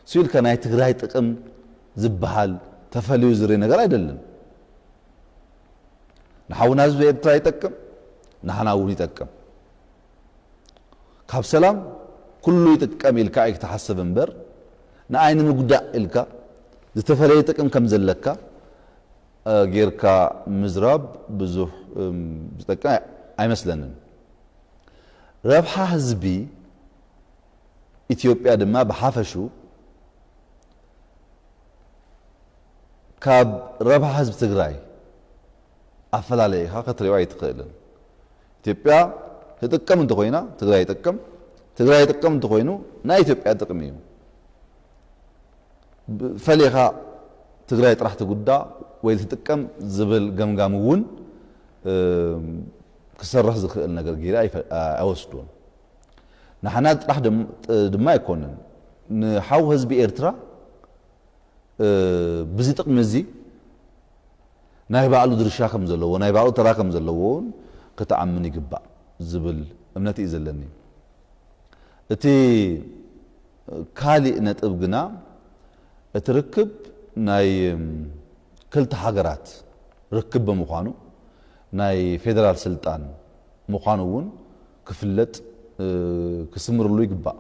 ስኢልካ ናይ ትግራይ ጥቅም ዝበሃል ተፈልዩ ዝርኢ ነገር አይደለም ንሓውና ህዝቢ ኤርትራ ይጠቅም ንሓና እውን ይጠቅም ካብ ሰላም ኩሉ ይጠቅም ኢልካ ኣይክተሓስብ እምበር ንዓይኒ ምጉዳእ ኢልካ ዝተፈለየ ጥቅም ከም ዘለካ ጌርካ ምዝራብ ብዙሕ ዝጠቅም ኣይመስለንን ረብሓ ህዝቢ ኢትዮጵያ ድማ ብሓፈሹ ካብ ረብሓ ህዝቢ ትግራይ ኣፈላለይኻ ክትሪኦ ኣይትኽእልን ኢትዮጵያ ትጥቀም እንተኾይና ትግራይ ይጥቀም ትግራይ ይጥቀም እንተኾይኑ ናይ ኢትዮጵያ ጥቅሚ እዩ ፈሊኻ ትግራይ ጥራሕ ትጉዳእ ወይ ትጥቀም ዝብል ገምጋም እውን ክሰርሕ ዝኽእል ነገር ጌራ ኣይወስዱን ንሓና ጥራሕ ድማ ኣይኮነን ንሓው ህዝቢ ኤርትራ ብዚ ጥቕሚ እዚ ናይ ባዕሉ ድርሻ ከም ዘለዎ ናይ ባዕሉ ተራ ከም ዘለዎ ክትኣምን ይግባእ ዝብል እምነት እዩ ዘለኒ እቲ ካልእ ነጥብ ግና እቲ ርክብ ናይ ክልተ ሃገራት ርክብ ብምዃኑ ናይ ፌደራል ስልጣን ምዃኑ እውን ክፍለጥ ክስምርሉ ይግባእ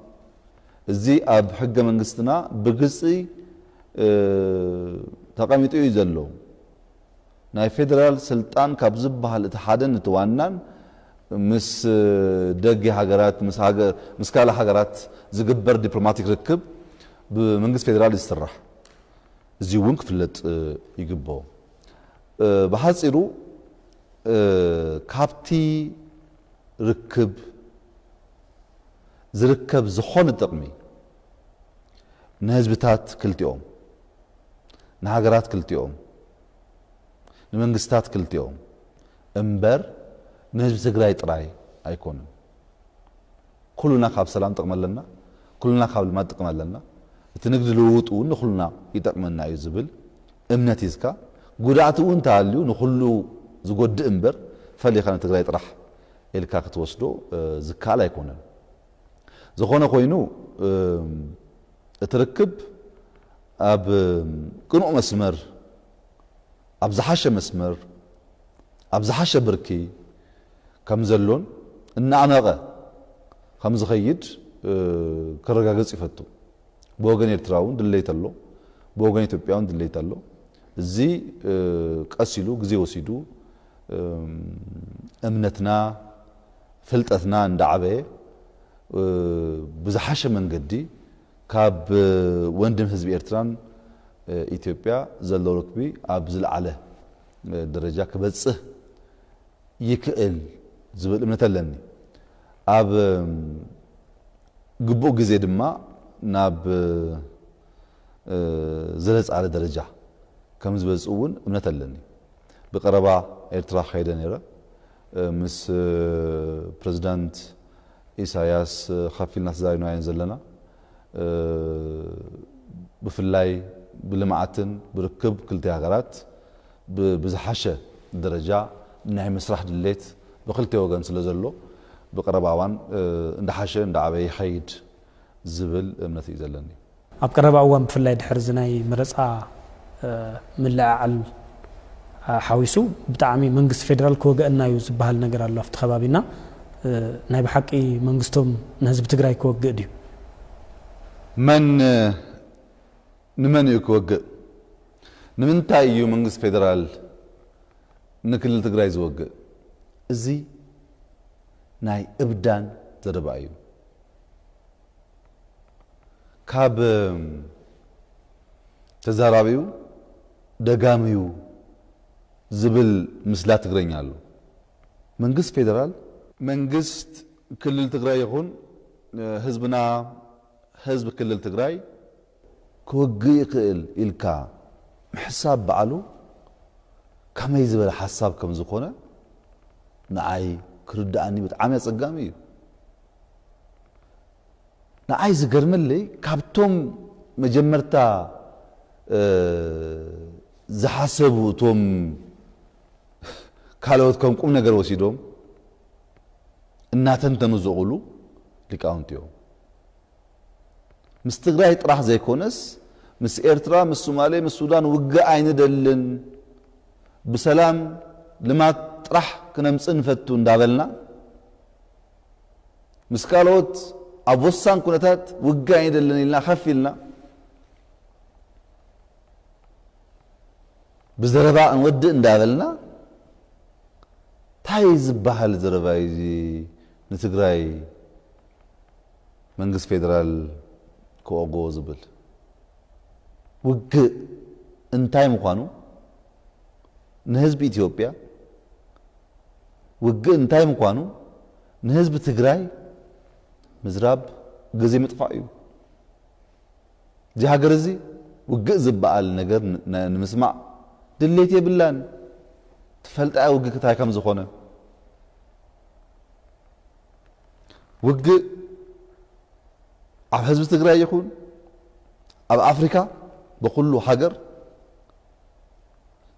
እዚ ኣብ ሕገ መንግስትና ብግልፂ ተቐሚጡ እዩ ዘሎ ናይ ፌደራል ስልጣን ካብ ዝበሃል እቲ ሓደን እቲ ዋናን ምስ ደጊ ሃገራት ምስ ካልእ ሃገራት ዝግበር ዲፕሎማቲክ ርክብ ብመንግስት ፌደራል ይስራሕ እዚ እውን ክፍለጥ ይግብኦ ብሓፂሩ ካብቲ ርክብ ዝርከብ ዝኾነ ጥቕሚ ንህዝብታት ክልቲኦም ንሃገራት ክልቲኦም ንመንግስታት ክልቲኦም እምበር ንህዝቢ ትግራይ ጥራይ ኣይኮነን ኩሉና ካብ ሰላም ጥቕሚ ኣለና ኩሉና ካብ ልማት ጥቕሚ ኣለና እቲ ንግዲ ልውውጥ እውን ንኩሉና ይጠቅመና እዩ ዝብል እምነት ሒዝካ ጉድኣት እውን እንተሃልዩ ንኩሉ ዝጎድእ እምበር ፈሊኻ ንትግራይ ጥራሕ ኢልካ ክትወስዶ ዝከኣል ኣይኮነን ዝኾነ ኮይኑ እቲ ርክብ ኣብ ቅኑዕ መስመር ኣብ ዝሓሸ መስመር أبزحش بركي كم زلون إن أنا كم زخيد كرجاجس يفتو بوجن يتراون دليت الله بوجن يتبيعون دليت الله زي قاسيلو غزي وسيدو أمنتنا فلتتنا عند عبي بزحش من قدي كاب وندم حزب إيرتران إثيوبيا زلوا ركبي أبزل على درجة كبتصه يكئل زبل منتلني أب قبو جزء دما ناب زلز على درجة كم زبل أون منتلني بقربا إيرترا خيدا نيرا مس بريزيدنت إساياس خافيل ناس زاينو ينزلنا بفلاي بلمعاتن بركب كلتي هاجرات بزحشة درجة نعم مسرح دليت بقلتي وجن سلزلو بقرباوان عند حشة عند عبي حيد زبل منتي زلني أب قرباوان بفلاي دحرزناي مرسا من لا على حاويسو بتعمي منجس فيدرال كوجا إنه يزبها النجار الله في خبابنا نايب حقي منجستهم نهزب تجراي كوجا ديو من نمن يكوجا نمن تايو منجس فيدرال نكل تجراي زوجا زي ناي إبدان زربايو كاب تزارابيو دقاميو زبل مسلات تغرينيالو منجست فيدرال منجست كل تغراي يكون حزبنا حزب كل تغراي كوغي يقل إلكا حساب بعلو كما يزبل حساب كم زخونه نعاي كرداني بتعامي صقامي نعاي زغرملي كابتوم مجمرتا زحسبو توم كالوتكم قوم ነገር ወሲዶም እናተን ተመዘቁሉ ሊቃውንቲዮ ምስ ትግራይ ጥራሕ ዘይኮነስ ምስ ኤርትራ ምስ ሶማሌ ምስ ሱዳን ውጋ አይነደልን በሰላም ልማት ጥራሕ ከነምጽን ፈቱ እንዳበልና ምስ ካልኦት አቦሳን ኩነታት ውጋ አይነደልን ኢልና خفيلና بزربا نود اندابلنا تايز بحال زرباي نتغراي منجس فيدرال كوغو زبل وق انتاي مخانو نحزب إثيوبيا وق انتاي مخانو نحزب تغراي مزراب غزي مطفايو دي هاغرزي وق زبال نجر نمسمع دليتي بالله تفلت وق كتاي كم زخونه وق اب حزب تግራይ يكون اب افريكا بكل حجر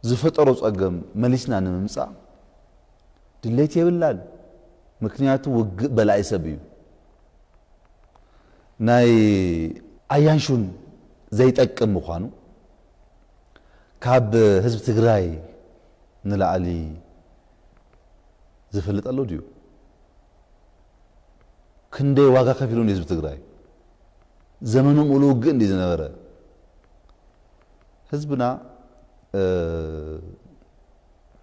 زفطرو صقم مليسنا نمصا دليتي بالله مكنياتو وق بلاي سبيو ناي ايانشون زيطقم مخانو كاب حزب تግራይ نلعلي زفلط الله ديو كندي واغا كفيلون حزب تግራይ زمنهم ولوغ اندي زنبره حزبنا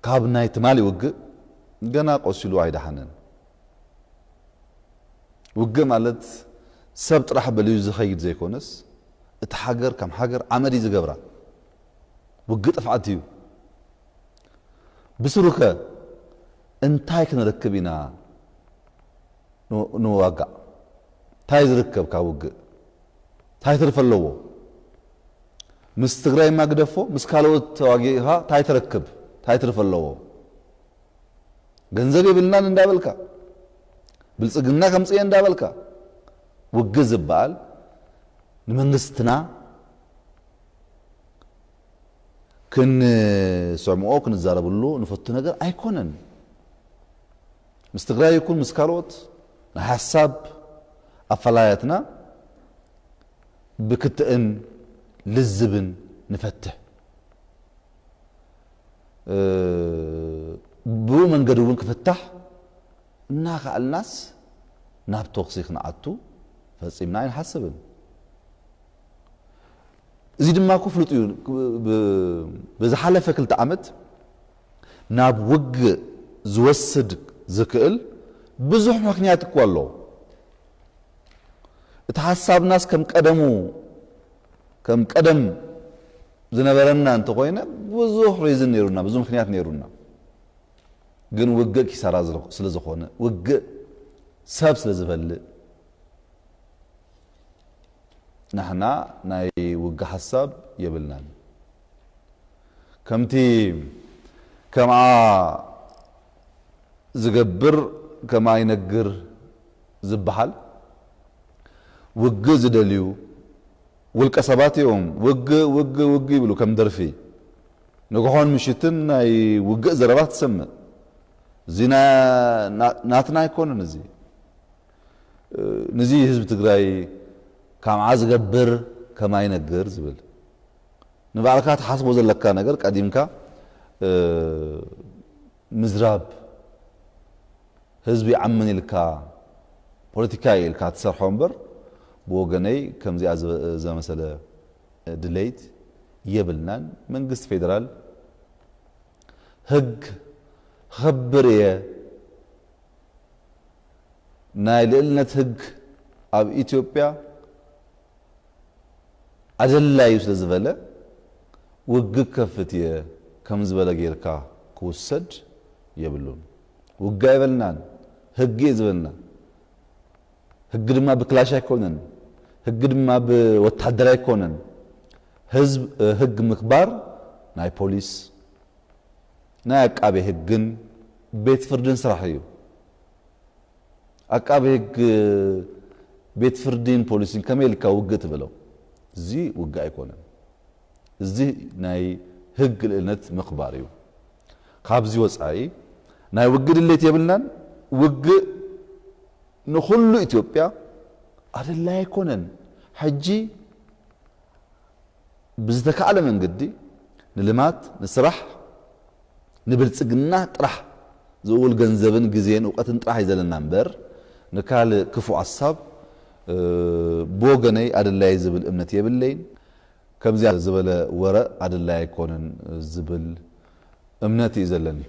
كاب ناي تمالي وغ غنا قوسلو ايدحنن وغ مالت سب طرح بليو زخيد زيكونس اتحجر كم حجر عمدي زغبره وغ طفعتيو بسركه انتاي كنركبينا نو واقع تاي زركب كاوغ تاي ترفلو مستغراي ما قدفو مسكالوت تواغيها تاي تركب تاي ترفلو ገንዘቤ ብልናን እንዳበልካ ብልጽግና ከምጽየ እንዳበልካ ወግዝ ባል ንመንግስትና كن سمعوك نزاربلو نفط ነገር አይኮነን مستغراي يكون مسكالوت حساب افلايتنا بكتئن للزبن نفتح بو منقدون كفتح ناخ الناس ناب توكسيك نعتو فصيمنا ينحسبن زيد ما كفلط بز حلفه كلت عمت ناب وق زوسد زكل بزح مخنيات كوالو تحساب ناس كم قدم زنبرنا انت خوينا بزح ريزن نيرونا بزح مخنيات نيرونا ግን ወገ ኪሳራ ስለዘኾነ ወገ ሰብ ስለዝበል نحن ናይ ወገ ሐሳብ የብልናን ከምቲ ከማ ዝገብር ከማ ይነግር ዝብሃል ወገ ዝደልዩ ውልቀ ሰባት እዮም ወገ ይብሉ ከም ደርፊ ንግሆን ምሽትን ናይ ወገ ዘረባት ሰምዕ زينا ناتنا يكون نزي حزب تግራይ كام عزغبر كما ينغر زبل نبالكا تحسبو زلكا ነገር ቀዲምካ مزراب حزب يعمن لك ፖለቲካዊ ልካ ተሰርሖ እምበር بوغني كمزي زمسله دليت يبلنان منግስት ፌደራል ህግ خبريه نايللنت هج اب اثيوبيا اجلا يسلزبله وግ كفتيه كمزبله غيركا كوسد يبلون وግ يبلنان هج يزبلنا هج دما بكلاش يكونن هج دما بوتادر يكونن حزب هج مخبار ناي بوليس ناي عقابي هجن بيت فردن سراحيو عقابي هج بيت فردين بوليسين كميلكا وغت بلو زي وغا يكونن زي ناي هج لنت مخباريو خابزي وصاي ناي وغدلت يبلنان وغ نخلو اثيوبيا ادلا يكونن حجي بزتكعل من قدي نلمات نسرح نبلصقنا طرح زول ገንዘብን ጊዜን ዕውቀትን ጥራሕ ይዘለና እንበር ንካል ክፉ ሐሳብ ቦገነይ አደላይ ዝብል እምነት የብለይን ከምዚያ ዝበለ ወረ አደላይ ኮነን ዝብል እምነት ይዘለኒ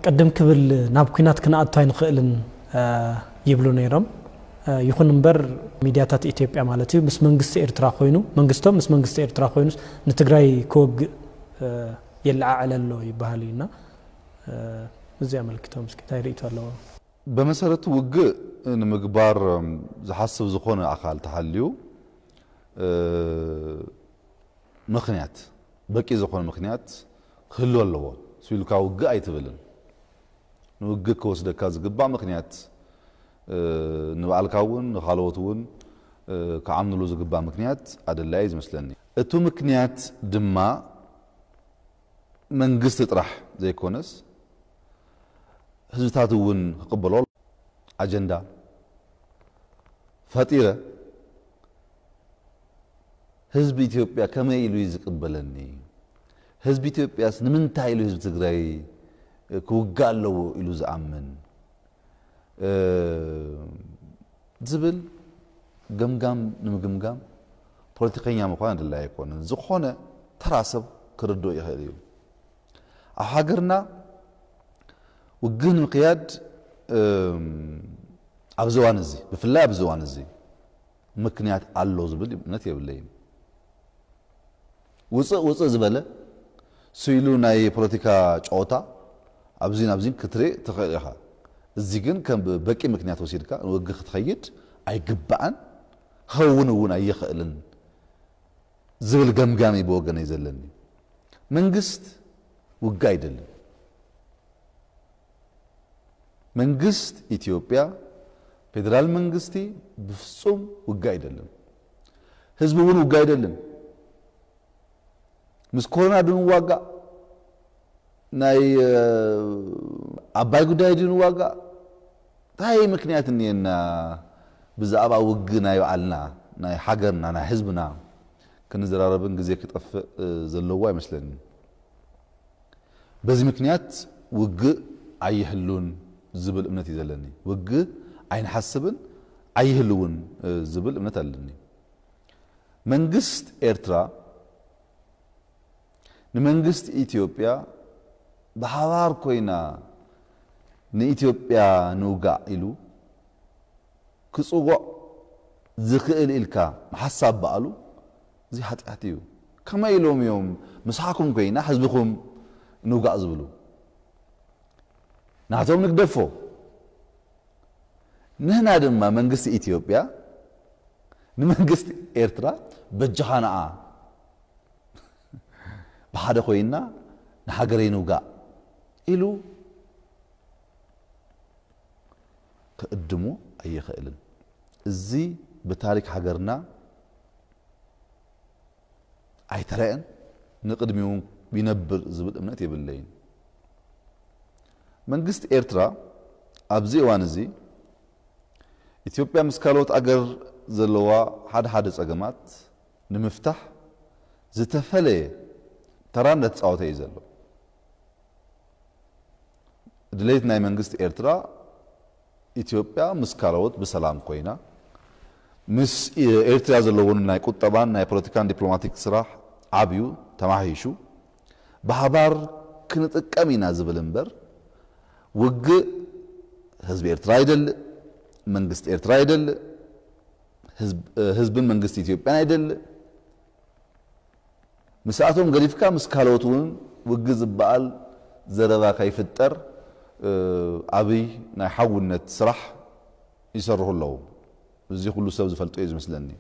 ቀደም ክብል ናብ ኩናት ክናአታይ ንኽእልን ይብሉ ነይሮም ይኹን እንበር ሚዲያታት ኢትዮጵያ ማለት እዩ ምስ መንግስት ኤርትራ ኮይኑ መንግስቶም ምስ መንግስት ኤርትራ ኮይኑ ንትግራይ ኮግ የልዓዓለሎ ይባሃልና እዚያ መልክቶም እስኪ ታይሪቱ አለው በመሰረቱ ውግ ንምግባር ዝሐስብ ዝኾነ አካል ተሐልዩ ምክንያት በቂ ዝኾነ ምክንያት ክህሉ አለዎ ሲልካ ውግ አይትብልን ውግ ከወስደካ ዝግባ ምክንያት ንባልካውን ንኻልወቱን ከዓምሉ ዝግባ ምክንያት አደላይ ዝመስለኒ እቱ ምክንያት ድማ መንግስት ጥራሕ ዘይኮነስ ህዝብታቱን ከቀበሉ አጀንዳ ፈጢረ ህዝብ ኢትዮጵያ ከመይሉ ይዝቅበለኒ ህዝብ ኢትዮጵያስ ንምንታይ ኢሉ ህዝብ ትግራይ ክውጋለው ኢሉ ዝአመን ዝብል ገምጋም ንምግምጋም ፖለቲከኛ መኳን እንደላይ አይኮን ዝኾነ ተራሰብ ክርዶ ይኸል እዩ አሃገርና وجن القياد ابزوان زي بفلا ابزوان زي مكنيات الله زبل نت يبلين وص زبله سيلو ناي بوليتيكا ጨዋታ ابزين كتري تخيخا እዚ ግን ከም በቂ ምክንያት ወሲድካ ወግ ክትኸይድ አይግባን ኸውን አይخلن ዝብል ገምጋሚ በወገነ ይዘለኒ መንግስት ውግ አይደለም መንግስት ኢትዮጵያ ፌደራል መንግስቲ በፍጹም ውግ አይደለም ህዝቡን ውግ አይደለም ምስኮና ድን ዋጋ ናይ አባይ ጉዳይ ድን ዋጋ ታይ ምክንያት እኔና ብዛባ ውግ ናይ አልና ናይ ሀገርና ናይ ህዝብና ከንዘራረብን ጊዜ ከጠፍ ዘለዋ አይመስለኝ በዚህ ምክንያት ውግ ኣይህሉን ዝብል እምነት ይዘለኒ ውግእ ኣይንሓስብን ኣይህሉን ዝብል እምነት ኣለኒ መንግስት ኤርትራ ንመንግስት ኢትዮጵያ በሓባር ኮይና ንኢትዮጵያ ንውጋእ ኢሉ ክጽውዕ ዝኽእል ኢልካ ሓሳብ በኣሉ እዚ ሓጢኣት እዩ ከመይ ኢሎም እዮም ምስሓኩም ኮይና ህዝብኩም ንውጋእ ዝብሉ ናቶም ንግደፎ ንህና ድማ መንግስቲ ኢትዮጵያ ንመንግስቲ ኤርትራ በጅኻናኣ ብሓደ ኮይና ንሃገረይ ንውጋእ ኢሉ ክእድሙ ኣይኽእልን እዚ ብታሪክ ሃገርና ኣይተረአን ንቅድሚው ቢነብር ዝብል እምነት የብለይን መንግስት ኤርትራ ኣብዚ እዋን እዚ ኢትዮጵያ ምስ ካልኦት አገር ዘለዋ ሓደ ፀገማት ንምፍታሕ ዝተፈለየ ተራ እንዳተፃወተ እዩ ዘሎ ድሌት ናይ መንግስት ኤርትራ ኢትዮጵያ ምስ ካልኦት ብሰላም ኮይና ምስ ኤርትራ ዘለውን ናይ ቁጠባን ናይ ፖለቲካን ዲፕሎማቲክ ስራሕ ዓብዩ ተማሂሹ በሓባር ክንጥቀም ኢና ዝብል እምበር ውግእ ህዝቢ ኤርትራ አይደልእ መንግስት ኤርትራ አይደልእ ህዝብን መንግስት ኢትዮጵያ አይደልእ مساعتهم قريب كام مسكالوتون وجز بقال زربا كيفتر أبي نحاول نتسرح يسره الله زي كله سوز فلتويز مثلني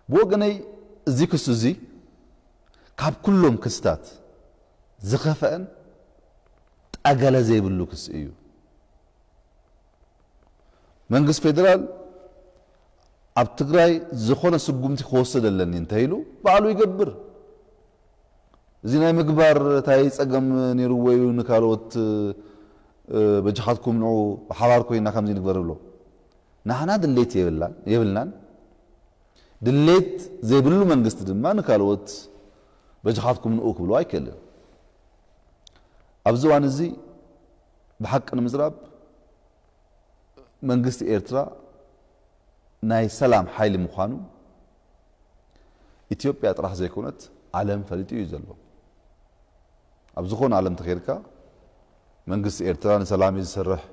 بوجني زي كسوزي كاب كلهم كستات زخفان أجل زي باللوكس إيو منجس فيدرال أبتغراي زخونة سجومتي خوصة للني انتهيلو بعلو يقبر زينا مقبر تايس أقام نيرويو نكالوت بجحاتكم نعو حواركو هنا كم زي نقبر له نحنا دليت يبلان دليت زي بلو من قصد ما نكالوت بجحاتكم نعوك بلو أي كله أبزوان الزي بحق أنا مزراب من قصد إيرترا ناي سلام حيل مخانو إثيوبيا طرح زي كونت عالم فليتو يزلو أبزخون عالم تخيركا منقص إيرترا نسلام يسرح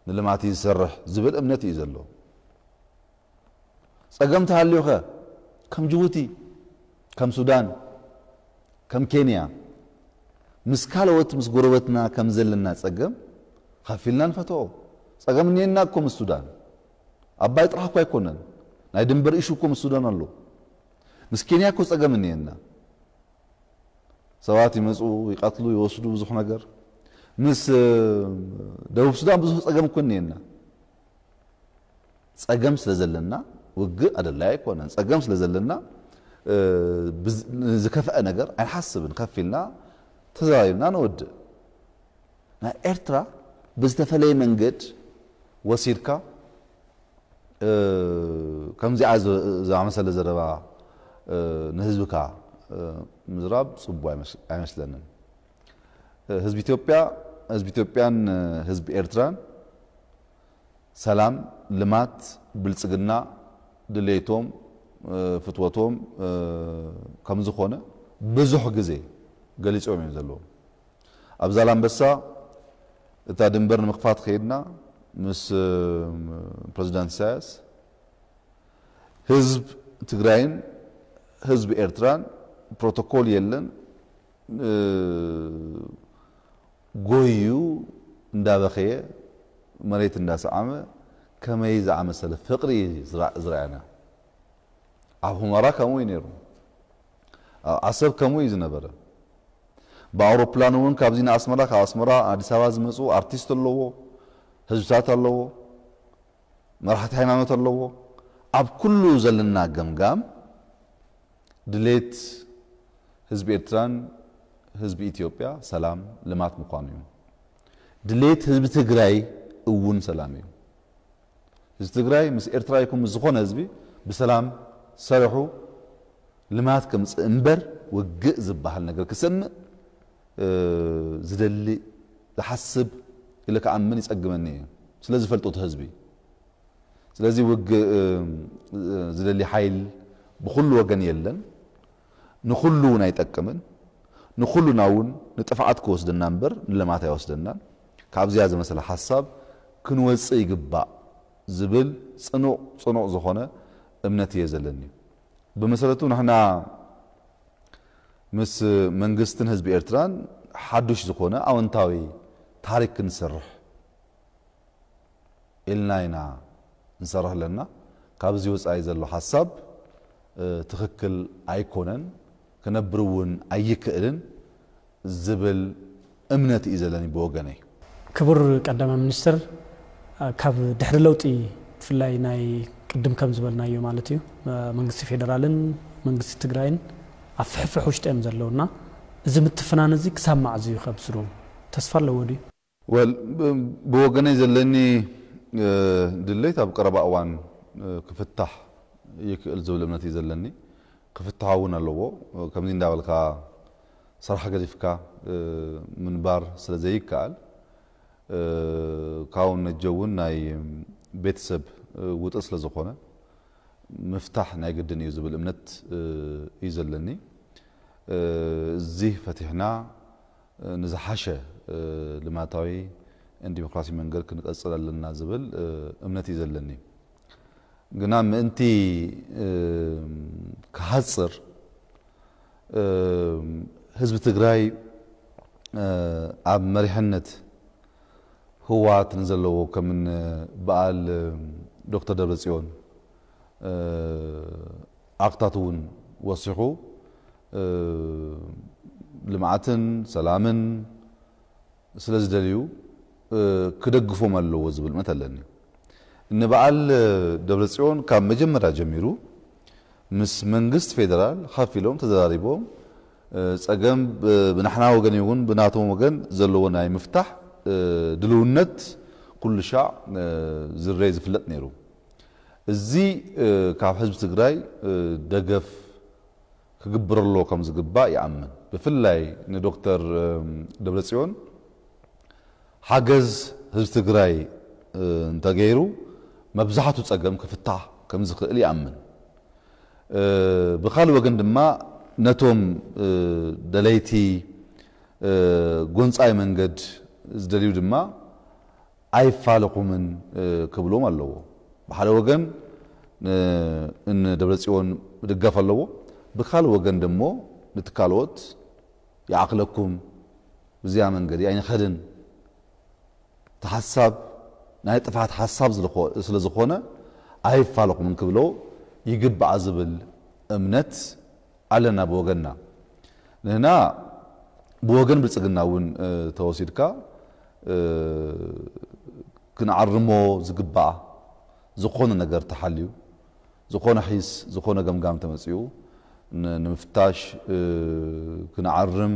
نلماتي يسرح زبل أمنتي يزلو سأقمت هاليوخا كم جبوتي كم سودان كم كينيا مسكالوت مسقروبتنا كم زلنا سأقم خفلنا نفتو سأقمني ناكم السودان أباي طرح كوي كونن ناي دنبر إيشوكم السودان الله مسكينيا كوس أقمني هنا سواتي مسؤو يقتلوا يوصلوا بزح نجر مس دوب السودان بزح أقم كوني هنا أقم سلزلنا وجه هذا لا يكون أقم سلزلنا زكفاء نجر أنا حسب نخفلنا تزايرنا نود نا إرترا بزتفلي من جد وسيركا كم زي عايز زي مثلا زربا نهزبك مزراب صبوا مثلا حزب إثيوبيان حزب إيرتران سلام لمات بلصقنا دليتهم فتوتهم كم زخونه بزح غزي غليصوم يزلو ابزالام بسا تا دنبر مخفات خيدنا مس بريزيدنت ساس حزب تግራይን حزب ኤርትራን ፕሮቶኮል የለን ጎዩ እንዳበኸየ መሬት እንዳሰዓመ ከመይ ዝዓመሰለ ፍቅሪ ዝራዕና ኣብ ሁመራ ከምኡ ይነሩ ዓሰብ ከምኡ ዝነበረ በአውሮፕላን ወን ካብዚና አስመራ ከአስመራ አዲስ አበባ ዝመጹ አርቲስት ኣለዎ ህዝብታት ኣለዎ መራሕቲ ሃይማኖት ኣለዎ ኣብ ኩሉ ዘለና ገምጋም ድሌት ህዝብ ኤርትራን ህዝብ ኢትዮጵያ ሰላም ልማት ምዃኑ እዩ ድሌት ህዝብ ትግራይ እውን ሰላም እዩ ህዝብ ትግራይ ምስ ኤርትራ ይኩም ዝኾነ ህዝቢ ብሰላም ሰሪሑ ልማት ከምፅ እምበር ውግእ ዝበሃል ነገር ክሰምዕ ዝደሊ ዝሓስብ ኢለ ከኣምን ይጸግመኒ እዩ ስለዚ ፈልጦት ህዝቢ ስለዚ ውግ ዝደሊ ሓይል ብኩሉ ወገን የለን ንኩሉ ናይ ጠቅምን ንኩሉና እውን ንጥፋዓት ክወስደና እምበር ንለማት አይወስደና ካብዚያ ዝመሰለ ሐሳብ ክንወጽእ ይግባእ ዝብል ጽኑዕ ዝኾነ እምነት የዘለኒ በመሰረቱ ንሕና ምስ መንግስትን ህዝቢ ኤርትራን ሓዱሽ ዝኾነ ኣወንታዊ ታሪክ ክንሰርሕ ኢልናይና እንሰርሕ ለና ካብዚ ወጻኢ ዘሎ ሐሳብ ትኽክል ኣይኮነን ክነብርውን ኣይክእልን ዝብል እምነት እዩ ዘለኒ ብወገነይ ክቡር ቀዳማ ሚኒስትር ካብ ድሕሪ ለውጢ ብፍላይ ናይ ቅድም ከም ዝበልናዮ ማለት እዩ መንግስቲ ፌደራልን መንግስቲ ትግራይን ኣፍሕፍሕ ውሽጢኦም ዘለውና እዚ ምትፍናን እዚ ክሳብ ማዕዝ እዩ ከብስሩ ተስፋ ኣለዎ ድዩ ወል ብወገነይ ዘለኒ ድሌት ኣብ ቀረባ እዋን ክፍታሕ ይክእል ዝብል እምነት እዩ ዘለኒ ክፍታሕ እውን ኣለዎ ከምዚ እንዳበልካ ስራሕ ገዲፍካ ምንባር ስለዘይከኣል ካውን ነጀውን ናይ ቤተሰብ ውጥእ ስለ ዝኾነ ምፍታሕ ናይ ግድን እዩ ዝብል እምነት እዩ ዘለኒ እዚ ፈቲሕና ንዝሓሸ ልማታዊ ዲሞክራሲ መንገድ ክንቀጽል ኣለና ዝብል እምነት እዩ ዘለኒ ግና ምእንቲ ክሓጽር ህዝቢ ትግራይ ኣብ መሪሕነት ህወሓት ንዘለዎ ከምን በዓል ዶክተር ደብረጽዮን ኣቅታት እውን ወሲኹ ልምዓትን ሰላምን ስለዝደልዩ ክደግፎም ኣለዎ ዝብል እምነት ኣለኒ ንበዓል ደብረጽዮን ካብ መጀመርያ ጀሚሩ ምስ መንግስት ፌደራል ሓፊሎም ተዘራሪቦም ጸገም ብናሕና ወገን ይሁን ብናቶም ወገን ዘለዎ ናይ ምፍታሕ ድልውነት ኩሉ ሻዕ ዝረይ ዝፍለጥ ነይሩ እዚ ካብ ህዝቢ ትግራይ ደገፍ ክግብረሎ ከም ዝግባእ ይኣምን ብፍላይ ንዶክተር ደብረጽዮን ሓገዝ ህዝቢ ትግራይ እንተገይሩ መብዛሕቱ ጸገም ክፍታሕ ከም ዝኽእል ይኣምን ብኻልእ ወገን ድማ ነቶም ደለይቲ ጎንጻይ መንገድ ዝደልዩ ድማ ኣይፋለኹምን ክብሎም ኣለዎ ብሓደ ወገን ደብረጽዮን ድጋፍ ኣለዎ ብኻልእ ወገን ደሞ ንትካልኦት ይዓቕለኩም ብዚያ መንገዲ ኣይንኸድን ተሓሳብ ናይ ጥፋት ሓሳብ ስለ ዝኾነ ኣይፋለኹምን ክብሎ ይግባእ ዝብል እምነት ኣለና ብወገንና ንሕና ብወገን ብልጽግና እውን ተወሲድካ ክንዓርሞ ዝግባእ ዝኾነ ነገር ተሓልዩ ዝኾነ ሒስ ዝኾነ ገምጋም ተመጽኡ ንምፍታሽ ክንዓርም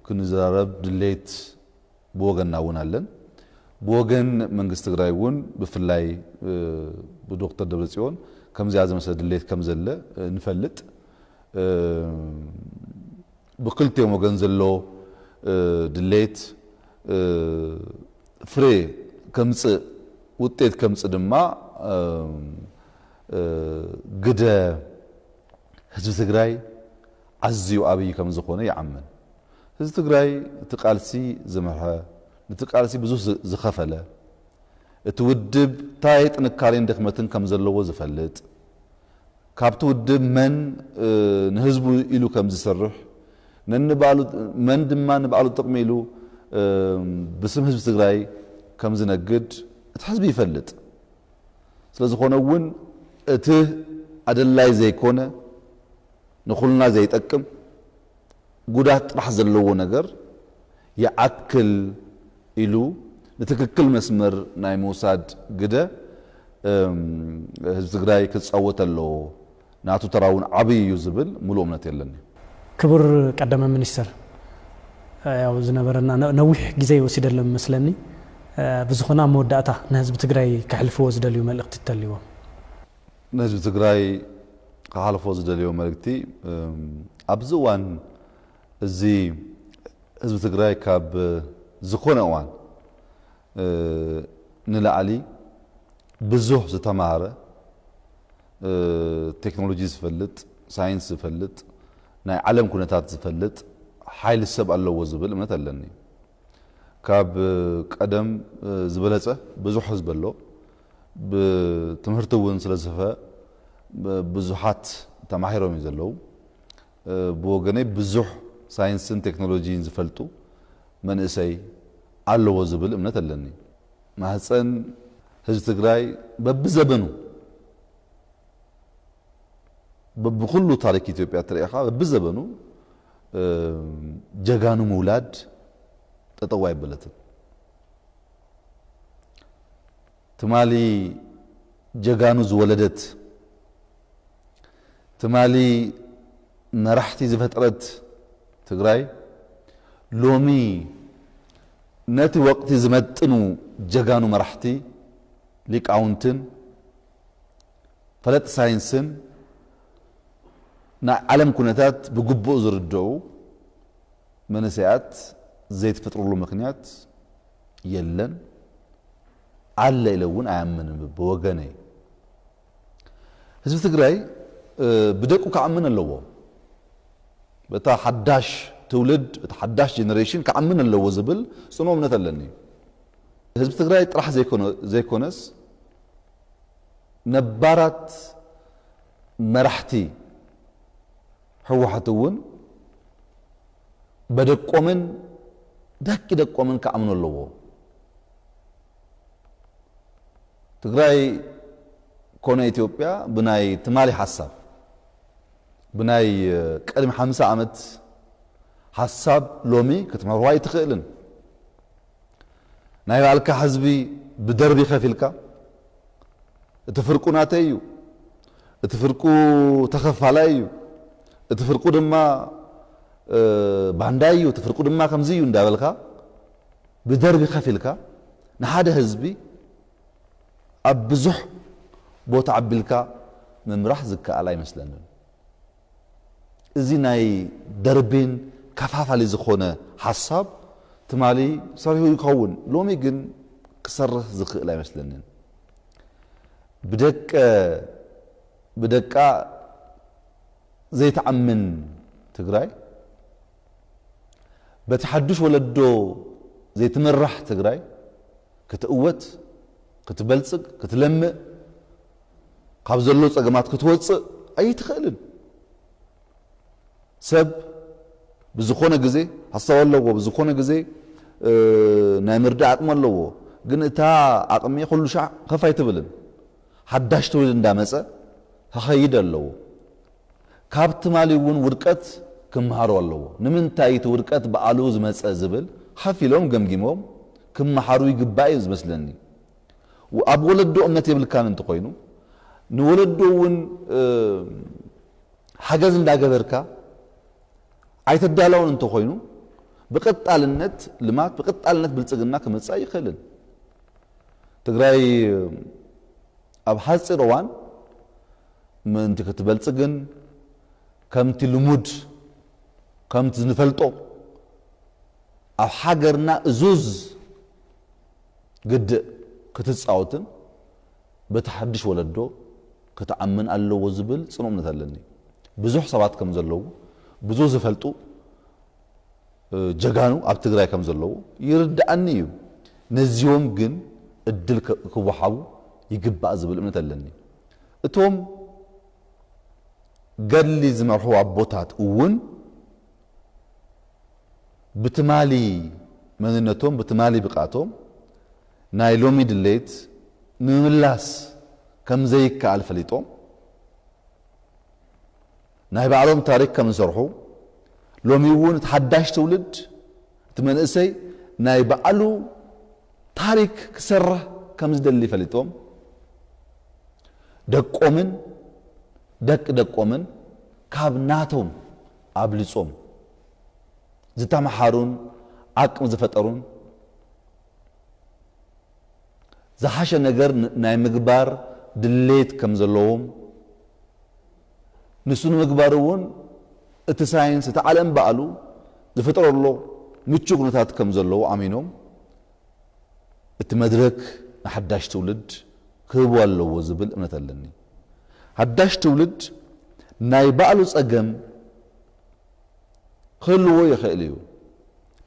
ክንዘራረብ ድሌት ብወገንና እውን ኣለን ብወገን መንግስቲ ትግራይ እውን ብፍላይ ብዶክተር ደብረጽዮን ከምዚያ ዝመሰለ ድሌት ከም ዘለ ንፈልጥ ብክልቲኦም ወገን ዘሎ ድሌት ፍሬ ከምጽእ ውጤት ከምጽእ ድማ ግደ ህዝቢ ትግራይ ኣዝዩ ኣብይ ከም ዝኾነ ይዓምን ህዝቢ ትግራይ እቲ ቃልሲ ዝመርሐ እቲ ቃልሲ ብዙሕ ዝኸፈለ እቲ ውድብ ታይ ጥንካሬን ድኽመትን ከም ዘለዎ ዝፈልጥ ካብቲ ውድብ መን ንህዝቡ ኢሉ ከም ዝሰርሕ መን ድማ ንባዕሉ ጥቕሚ ኢሉ ብስም ህዝቢ ትግራይ ከም ዝነግድ እቲ ህዝቢ ይፈልጥ ስለዝኾነ እውን እቲ ኣደላይ ዘይኮነ ንኹልና ዘይጠቅም ጉዳት ጥራሕ ዘለዎ ነገር ይዓክል ኢሉ ንትክክል መስመር ናይ ምውሳድ ግደ ህዝቢ ትግራይ ክጻወት ኣለዎ ናቱ ተራውን ዓብይ እዩ ዝብል ሙሉ እምነት የለኒ ክቡር ቀዳማ ሚኒስትር ያው ዝነበረና ነዊሕ ግዜ ወሲደለ መስለኒ ብዝኾነ መወዳእታ ንህዝቢ ትግራይ ክሕልፍዎ ዝደልዩ መልእኽቲ ተልይዎ ንህዝቢ ትግራይ ክሓልፎ ዝደልዩ መልእኽቲ ኣብዚ እዋን እዚ ህዝቢ ትግራይ ካብ ዝኾነ እዋን ንላዕሊ ብዙሕ ዝተማሃረ ቴክኖሎጂ ዝፈልጥ ሳይንስ ዝፈልጥ ናይ ዓለም ኩነታት ዝፈልጥ ሓይሊ ሰብ ኣለዎ ዝብል እምነት ኣለኒ ካብ ቀደም ዝበለጸ ብዙሕ ህዝቢ ኣሎ ብትምህርቲ እውን ስለዝፈ ብዙሓት ተማሂሮም ዘለዉ ብወገነይ ብዙሕ ሳይንስን ቴክኖሎጂን ዝፈልጡ መንእሰይ ኣለዎ ዝብል እምነት ኣለኒ ማህፀን ህዝቢ ትግራይ በብዘበኑ በብኩሉ ታሪክ ኢትዮጵያ ትሪኢኻ በብዘበኑ ጀጋኑ ምውላድ ጠጠው አይበለትም ትማሊ ጀጋኑ ዝወለደት ትማሊ መራሕቲ ዝፈጠረት ትግራይ ሎሚ ነቲ ወቅቲ ዝመጥኑ ጀጋኑ መራሕቲ ሊቃውንትን ፈለጥ ሳይንስን ናይ ዓለም ኩነታት ብግቡእ ዝርድዑ መንእሰያት ዘይትፈጥሩሉ ምክንያት የለን አለ ኢለውን አያምንም በወገነይ ህዝቢ ትግራይ ብደቁ ከአምን ኣለዎ በታ ሓዳሽ ትውልድ በታ ሓዳሽ ጀነሬሽን ከአምን ኣለዎ ዝብል ጽኑ እምነት ኣለኒ ህዝቢ ትግራይ ጥራሕ ዘይኮነስ ነባራት መራሕቲ ህወሓት እውን በደቆምን ደቂ ደቆምን ከአምኑ ኣለዎ ትግራይ ኮነ ኢትዮጵያ ብናይ ትማሊ ሐሳብ ብናይ ቀድሚ 50 ዓመት ሐሳብ ሎሚ ክትመርዋ ይትኽእልን ናይ ባልካ ህዝቢ ብደርቢ ከፊልካ እትፍርቁ ናተዩ እትፍርቁ ተኸፋላይ እዩ እትፍርቁ ድማ ባንዳዩ እትፍርቁ ድማ ከምዚዩ እንዳበልካ ብደርቢ ከፊልካ ንሓደ ህዝቢ ኣብ ብዙሕ ቦታ ዓቢልካ ምምራሕ ዝከኣል ኣይመስለንን እዚ ናይ ደርቤን ከፋፋሊ ዝኾነ ሐሳብ ትማሊ ሰሪሑ ይኸውን ሎሚ ግን ክሰርሕ ዝኽእል ኣይመስለንን ብደቃ ዘይተዓምን ትግራይ በተሐድሽ ወለዶ ዘይትመራሕ ትግራይ ክትእወት ክትበልጽግ ክትለምዕ ካብ ዘሎ ጸገማት ክትወጽእ ኣይትኽእልን ሰብ ብዝኾነ ግዜ ሐሳብ ኣለዎ ብዝኾነ ግዜ ናይ ምርዳእ ዓቕሚ ኣለዎ ግን እታ ዓቕሚ ኩሉ ሻዕ ከፍ ኣይትብልን ሓዳሽ ትውልድ እንዳመፀ ተኸይድ ኣለዎ ካብ ትማሊ እውን ውድቀት ክመሃሩ ኣለዎ ንምንታይ እቲ ውድቀት በዓሉ ዝመፀ ዝብል ሓፊሎም ገምጊሞም ክመሃሩ ይግባእ እዩ ዝመስለኒ ኣብ ወለዶ እምነት የብልካን እንተኮይኑ ንወለዶ እውን ሓገዝ እንዳገበርካ ኣይተዳለውን እንተኮይኑ ብቀጣልነት ልማት ብቀጣልነት ብልጽግና ክመጻእ ይኽእልን ትግራይ ኣብ ሓፂር እዋን ምንቲ ክትበልጽግን ከምቲ ልሙድ ከምቲ ዝንፈልጦ ኣብ ሃገርና እዙዝ ግድእ ክትጻወትን በተሐድሽ ወለዶ ክትዓምን ኣለዎ ዝብል ጽኑ እምነት ኣለኒ ብዙሕ ሰባት ከም ዘለዉ ብዙሕ ዝፈልጡ ጀጋኑ ኣብ ትግራይ ከም ዘለዉ ይርዳእኒ እዩ ነዚኦም ግን እድል ክወሃቡ ይግባእ ዝብል እምነት ኣለኒ እቶም ገድሊ ዝመርሑ ኣቦታት እውን ብትማሊ መንነቶም ብትማሊ ብቃቶም ናይ ሎሚ ድሌት ንምምላስ ከም ዘይከኣል ፈሊጦም ናይ ባዕሎም ታሪክ ከም ዝሰርሑ ሎሚ እውን ተሓዳሽ ትውልድ እቲ መንእሰይ ናይ ባዕሉ ታሪክ ክሰርሕ ከም ዝደሊ ፈሊጦም ደቆምን ደቂ ደቆምን ካብ ናቶም ኣብልጾም ዝተመሓሩን ዓቅሚ ዝፈጠሩን ዝሓሸ ነገር ናይ ምግባር ድሌት ከም ዘለዎም ንሱ ንምግባር እውን እቲ ሳይንስ እቲ ዓለም በዓሉ ዝፈጠረሎ ምቹ ኩነታት ከም ዘለዎ አሚኖም እቲ መድረክ ንሓዳሽ ትውልድ ክህቡ ኣለዎ ዝብል እምነት ኣለኒ ሓዳሽ ትውልድ ናይ ባዕሉ ጸገም ክህልዎ ይኽእል እዩ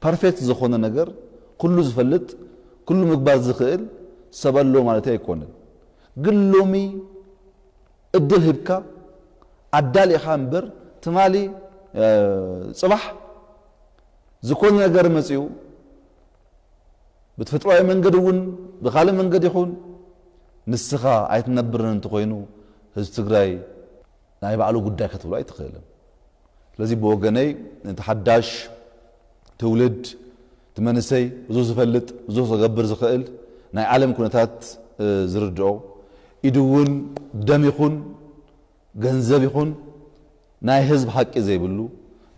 ፐርፌክት ዝኾነ ነገር ኩሉ ዝፈልጥ ኩሉ ምግባር ዝኽእል ሰብ ኣሎ ማለት ኣይኮነን ግን ሎሚ እድል ሂብካ ኣዳሊኻ እምበር ትማሊ ጽባሕ ዝኮነ ነገር መጽኡ بتفطروا መንገድ እውን በኻለ መንገድ ይኹን ንስኻ ኣይትነብርን እንትኮይኑ ህዝብ ትግራይ ናይ ባዕሉ ጉዳይ ከተብሎ ኣይትኽእልም ስለዚህ በወገነይ ተሐዳሽ ትውልድ ትመንሰይ ብዙ ዝፈልጥ ብዙ ዝገብር ዝኽእል ናይ ዓለም ኩነታት ዝርድኦ ኢዱውን ደም ይኹን ገንዘብ ይኹን ናይ ህዝብ ሐቂ ዘይብሉ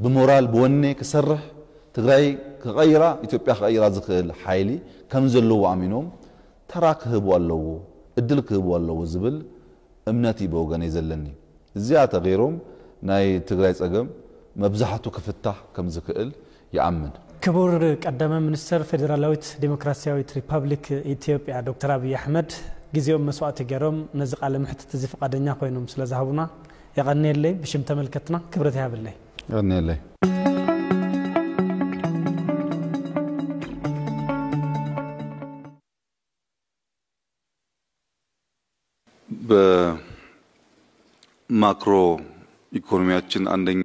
ብሞራል በወኔ ክሰርሕ ትግራይ ከቀይራ ኢትዮጵያ ከቀይራ ዝኽእል ሓይሊ ከም ዘለዎ አሚኖም ተራ ክህቡ ኣለዎ እድል ክህቡ ኣለዎ ዝብል እምነቲ በወገነይ ዘለኒ እዚያ ተገይሮም ናይ ትግራይ ጸገም መብዛሕቱ ክፍታሕ ከም ዝክእል ይአምን ክቡር ቀዳማይ ሚኒስትር ፌደራላዊት ዲሞክራሲያዊት ሪፐብሊክ ኢትዮጵያ ዶክተር አብይ አሕመድ ጊዜኦም መስዋዕት ገሮም ነዚ ቃለ መሕተት እዚ ፈቃደኛ ኮይኖም ስለዝሃቡና يغنيلي بشم تملكتنا كبرتها بالله يغنيلي بماكرو ኢኮኖሚያችን አንደኛ